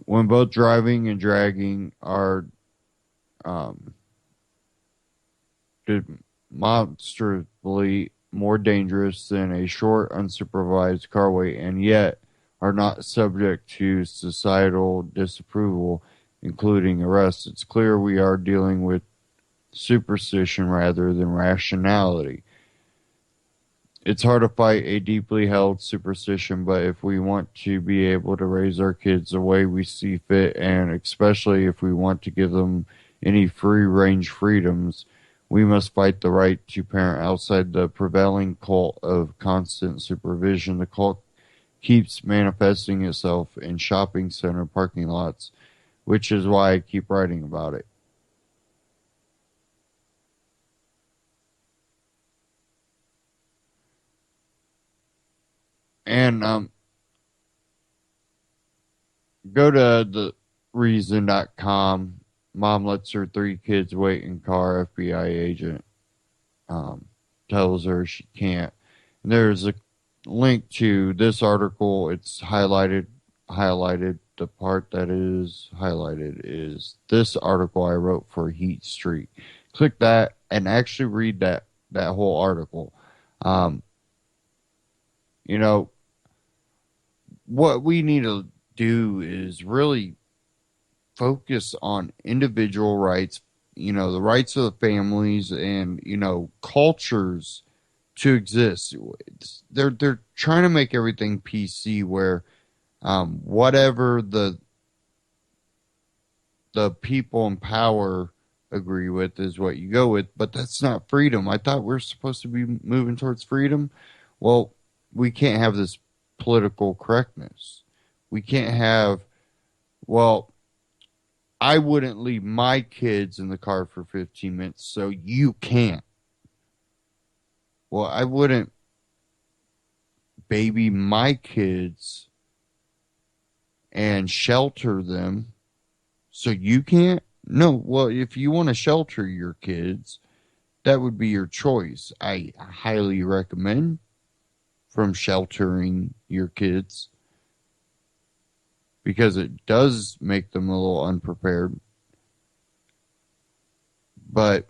When both driving and dragging are demonstrably more dangerous than a short, unsupervised car wait, and yet are not subject to societal disapproval, including arrest. It's clear we are dealing with superstition rather than rationality. It's hard to fight a deeply held superstition, but if we want to be able to raise our kids the way we see fit, and especially if we want to give them any free range freedoms, we must fight the right to parent outside the prevailing cult of constant supervision. The cult keeps manifesting itself in shopping center parking lots, which is why I keep writing about it. And go to the reason.com. Mom lets her 3 kids wait in car. FBI agent tells her she can't. And there's a link to this article. It's highlighted. The part that is highlighted is this article I wrote for Heat Street. Click that and actually read that whole article. You know, what we need to do is really focus on individual rights, the rights of the families and, cultures to exist. They're trying to make everything PC where whatever the people in power agree with is what you go with, but that's not freedom. I thought we're supposed to be moving towards freedom. Well, we can't have this political correctness. We can't have, I wouldn't leave my kids in the car for 15 minutes, so you can't. Well, I wouldn't baby my kids and shelter them, so you can't? No, well, if you want to shelter your kids, that would be your choice. I highly recommend from sheltering your kids because it does make them a little unprepared. But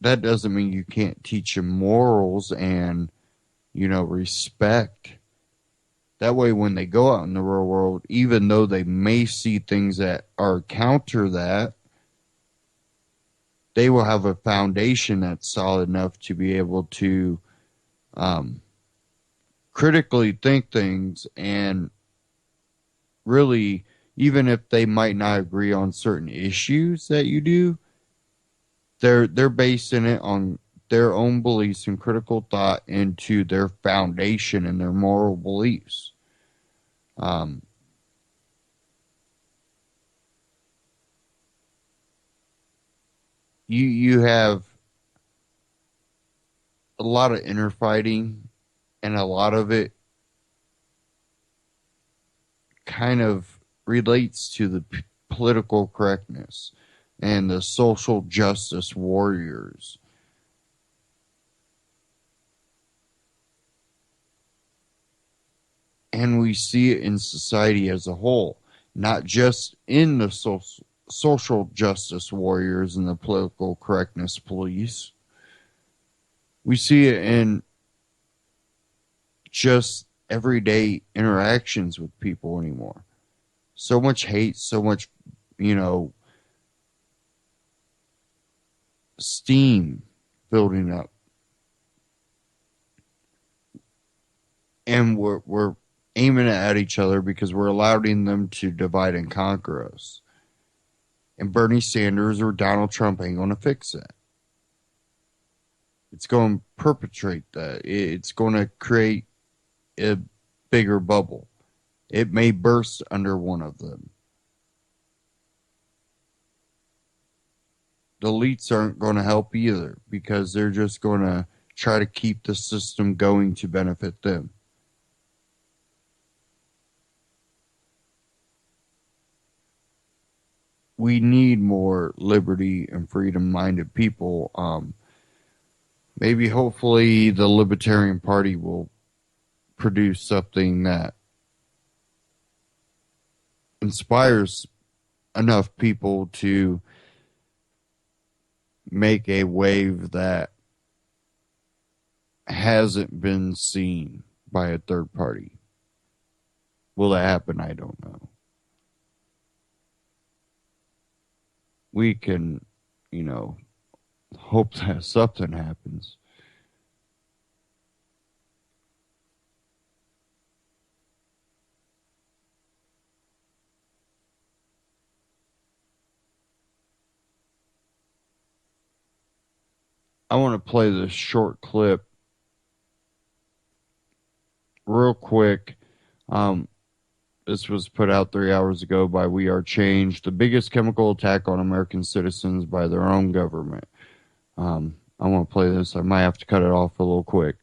that doesn't mean you can't teach them morals and, respect. That way, when they go out in the real world, even though they may see things that are counter that, they will have a foundation that's solid enough to be able to critically think things, and really, even if they might not agree on certain issues that you do, they're basing it on their own beliefs and critical thought into their foundation and their moral beliefs. You have a lot of inner fighting, and a lot of it kind of relates to the political correctness and the social justice warriors. And we see it in society as a whole, not just in the social justice warriors and the political correctness police. We see it in just everyday interactions with people anymore. So much hate, so much, steam building up. And we're aiming it at each other because we're allowing them to divide and conquer us. And Bernie Sanders or Donald Trump ain't going to fix that. It's going to perpetrate that. It's going to create a bigger bubble. It may burst under one of them. The elites aren't going to help either because they're just going to try to keep the system going to benefit them. We need more liberty and freedom-minded people. Maybe, hopefully, the Libertarian Party will produce something that inspires enough people to make a wave that hasn't been seen by a third party. Will that happen? I don't know. We can, hope that something happens. I want to play this short clip real quick. This was put out 3 hours ago by We Are Change, the biggest chemical attack on American citizens by their own government. I want to play this. I might have to cut it off a little quick.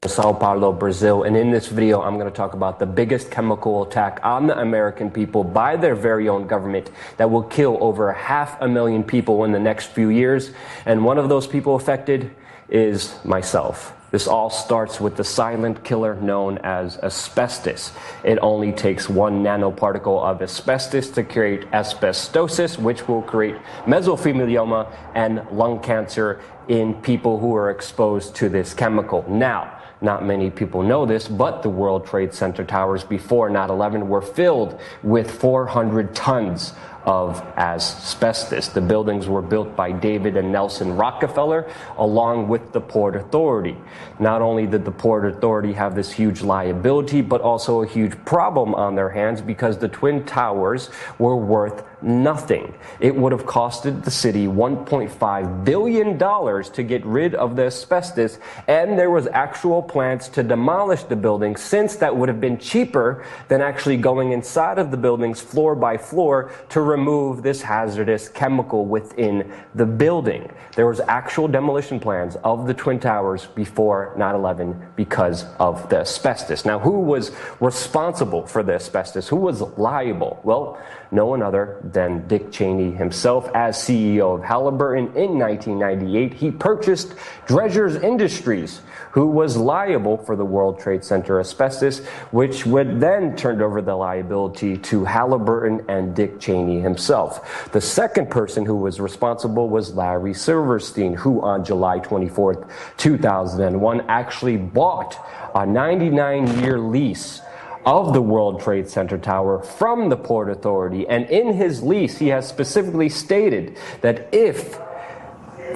Sao Paulo, Brazil, and in this video I'm going to talk about the biggest chemical attack on the American people by their very own government that will kill over 500,000 people in the next few years, and one of those people affected is myself. This all starts with the silent killer known as asbestos. It only takes 1 nanoparticle of asbestos to create asbestosis, which will create mesothelioma and lung cancer in people who are exposed to this chemical. Now, not many people know this, but the World Trade Center towers before 9/11 were filled with 400 tons of asbestos. The buildings were built by David and Nelson Rockefeller along with the Port Authority. Not only did the Port Authority have this huge liability, but also a huge problem on their hands because the Twin Towers were worth nothing. It would have costed the city $1.5 billion to get rid of the asbestos, and there was actual plans to demolish the building, since that would have been cheaper than actually going inside of the buildings floor by floor to remove this hazardous chemical within the building. There was actual demolition plans of the Twin Towers before 9/11 because of the asbestos. Now, who was responsible for the asbestos? Who was liable? Well, no one other than Dick Cheney himself. As CEO of Halliburton in 1998, he purchased Dredger's Industries, who was liable for the World Trade Center asbestos, which would then turn over the liability to Halliburton and Dick Cheney himself. The second person who was responsible was Larry Silverstein, who on July 24th, 2001, actually bought a 99-year lease of the World Trade Center Tower from the Port Authority. And in his lease, he has specifically stated that if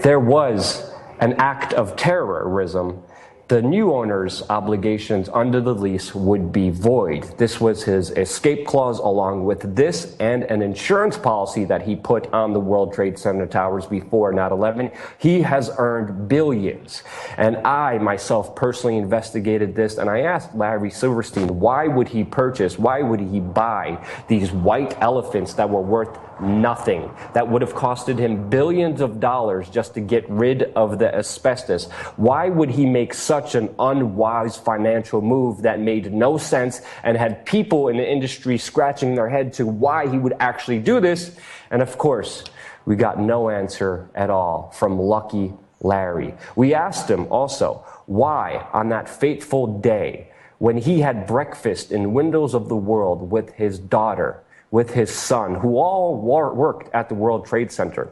there was an act of terrorism, the new owner's obligations under the lease would be void. This was his escape clause, along with this and an insurance policy that he put on the World Trade Center towers before 9/11. He has earned billions. And I myself personally investigated this, and I asked Larry Silverstein, why would he buy these white elephants that were worth nothing, that would have costed him billions of dollars just to get rid of the asbestos? Why would he make such an unwise financial move that made no sense and had people in the industry scratching their head to why he would actually do this? And of course, we got no answer at all from Lucky Larry. We asked him also why on that fateful day when he had breakfast in Windows of the World with his daughter, with his son, who all worked at the World Trade Center,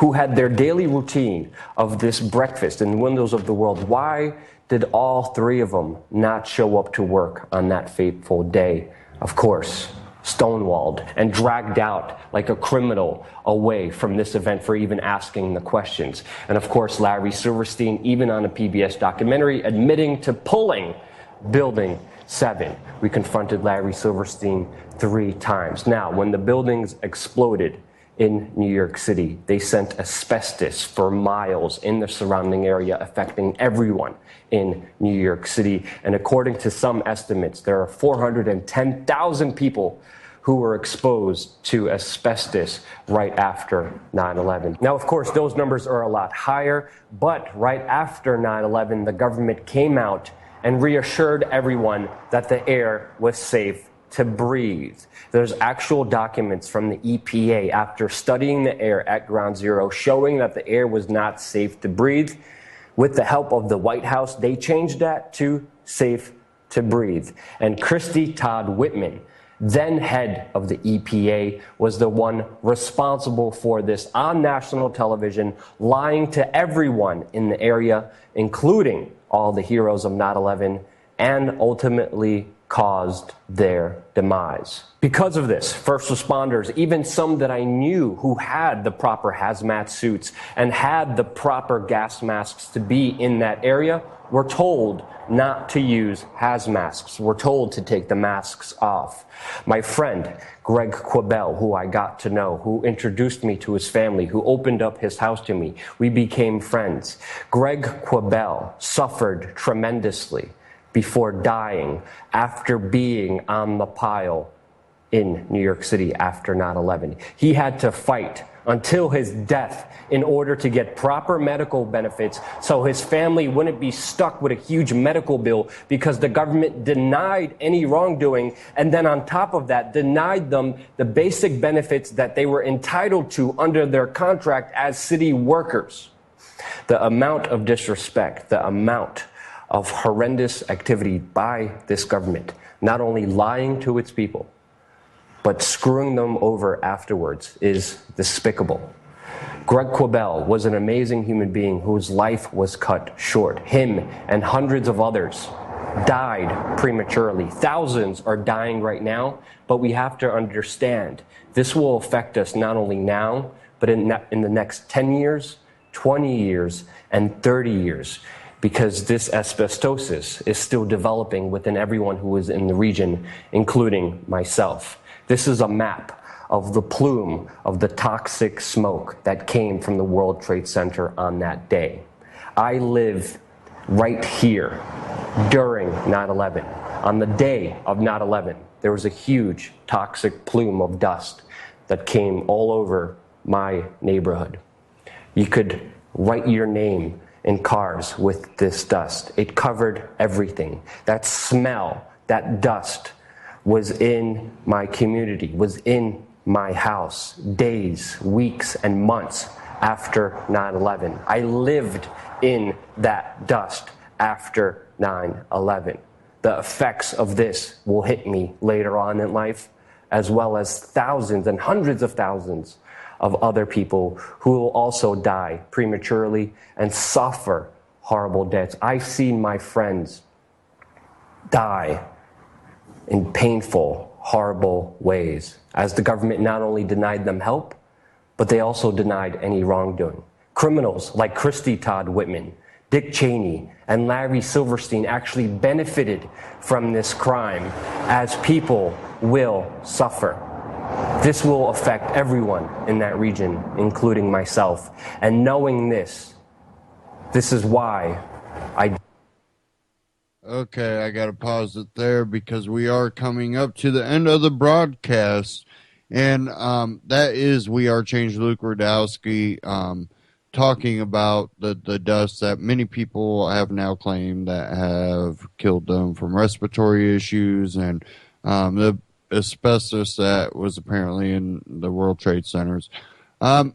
who had their daily routine of this breakfast in Windows of the World, why did all three of them not show up to work on that fateful day? Of course, stonewalled and dragged out like a criminal away from this event for even asking the questions. And of course, Larry Silverstein, even on a PBS documentary, admitting to pulling Building 7. We confronted Larry Silverstein 3 times. Now, when the buildings exploded in New York City, they sent asbestos for miles in the surrounding area, affecting everyone in New York City. And according to some estimates, there are 410,000 people who were exposed to asbestos right after 9/11. Now, of course, those numbers are a lot higher, but right after 9/11, the government came out and reassured everyone that the air was safe to breathe. There's actual documents from the EPA after studying the air at Ground Zero showing that the air was not safe to breathe. With the help of the White House, they changed that to safe to breathe. And Christy Todd Whitman, then head of the EPA, was the one responsible for this on national television, lying to everyone in the area, including all the heroes of 9/11, and ultimately caused their demise. Because of this, first responders, even some that I knew who had the proper hazmat suits and had the proper gas masks to be in that area, were told not to use masks. We're told to take the masks off. My friend, Greg Quibell, who I got to know, who introduced me to his family, who opened up his house to me, we became friends. Greg Quibell suffered tremendously before dying after being on the pile in New York City after 9/11. He had to fight until his death in order to get proper medical benefits so his family wouldn't be stuck with a huge medical bill because the government denied any wrongdoing, and then on top of that denied them the basic benefits that they were entitled to under their contract as city workers. The amount of disrespect, the amount of horrendous activity by this government, not only lying to its people, but screwing them over afterwards, is despicable. Greg Quibell was an amazing human being whose life was cut short. Him and hundreds of others died prematurely. Thousands are dying right now, but we have to understand this will affect us not only now, but in the next 10 years, 20 years, and 30 years. Because this asbestosis is still developing within everyone who is in the region, including myself. This is a map of the plume of the toxic smoke that came from the World Trade Center on that day. I live right here during 9/11. On the day of 9/11, there was a huge toxic plume of dust that came all over my neighborhood. You could write your name in cars with this dust. It covered everything. That smell, that dust was in my community, was in my house days, weeks, and months after 9/11. I lived in that dust after 9/11. The effects of this will hit me later on in life, as well as thousands and hundreds of thousands of other people who will also die prematurely and suffer horrible deaths. I've seen my friends die in painful, horrible ways, as the government not only denied them help, but they also denied any wrongdoing. Criminals like Christy Todd Whitman, Dick Cheney, and Larry Silverstein actually benefited from this crime, as people will suffer. This will affect everyone in that region, including myself. And knowing this is why I... Okay, I got to pause it there because we are coming up to the end of the broadcast. And that is We Are Change Luke Rudowski talking about the dust that many people have now claimed that have killed them from respiratory issues and the asbestos that was apparently in the World Trade Centers. Go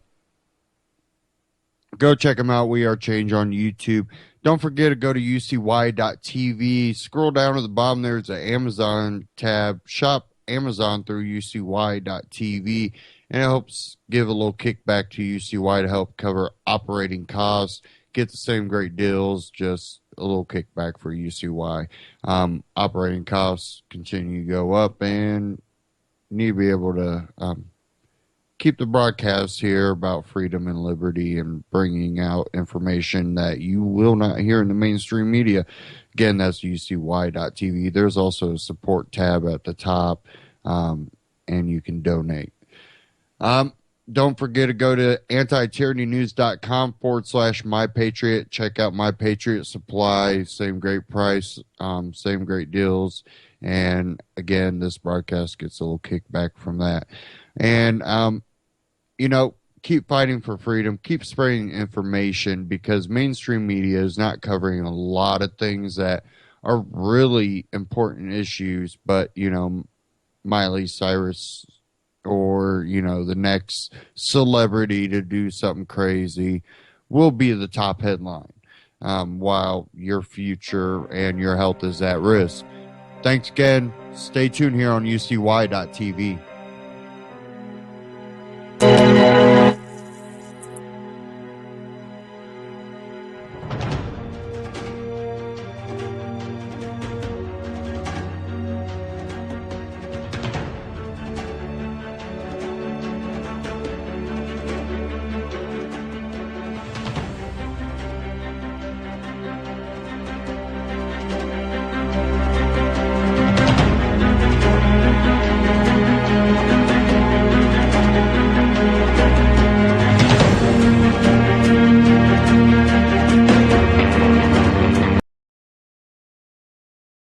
check them out. We Are Change on YouTube. Don't forget to go to ucy.tv. Scroll down to the bottom. There's an Amazon tab. Shop Amazon through ucy.tv. And it helps give a little kickback to UCY to help cover operating costs. Get the same great deals, just a little kickback for UCY. Operating costs continue to go up, and you need to be able to keep the broadcast here about freedom and liberty and bringing out information that you will not hear in the mainstream media. Again, that's ucy.tv. There's also a support tab at the top, and you can donate. Don't forget to go to antityrannynews.com/MyPatriot. Check out My Patriot Supply. Same great price, same great deals. And again, this broadcast gets a little kickback from that. And, keep fighting for freedom. Keep spreading information, because mainstream media is not covering a lot of things that are really important issues. But, Miley Cyrus, or, the next celebrity to do something crazy will be the top headline, while your future and your health is at risk. Thanks again. Stay tuned here on ucy.tv.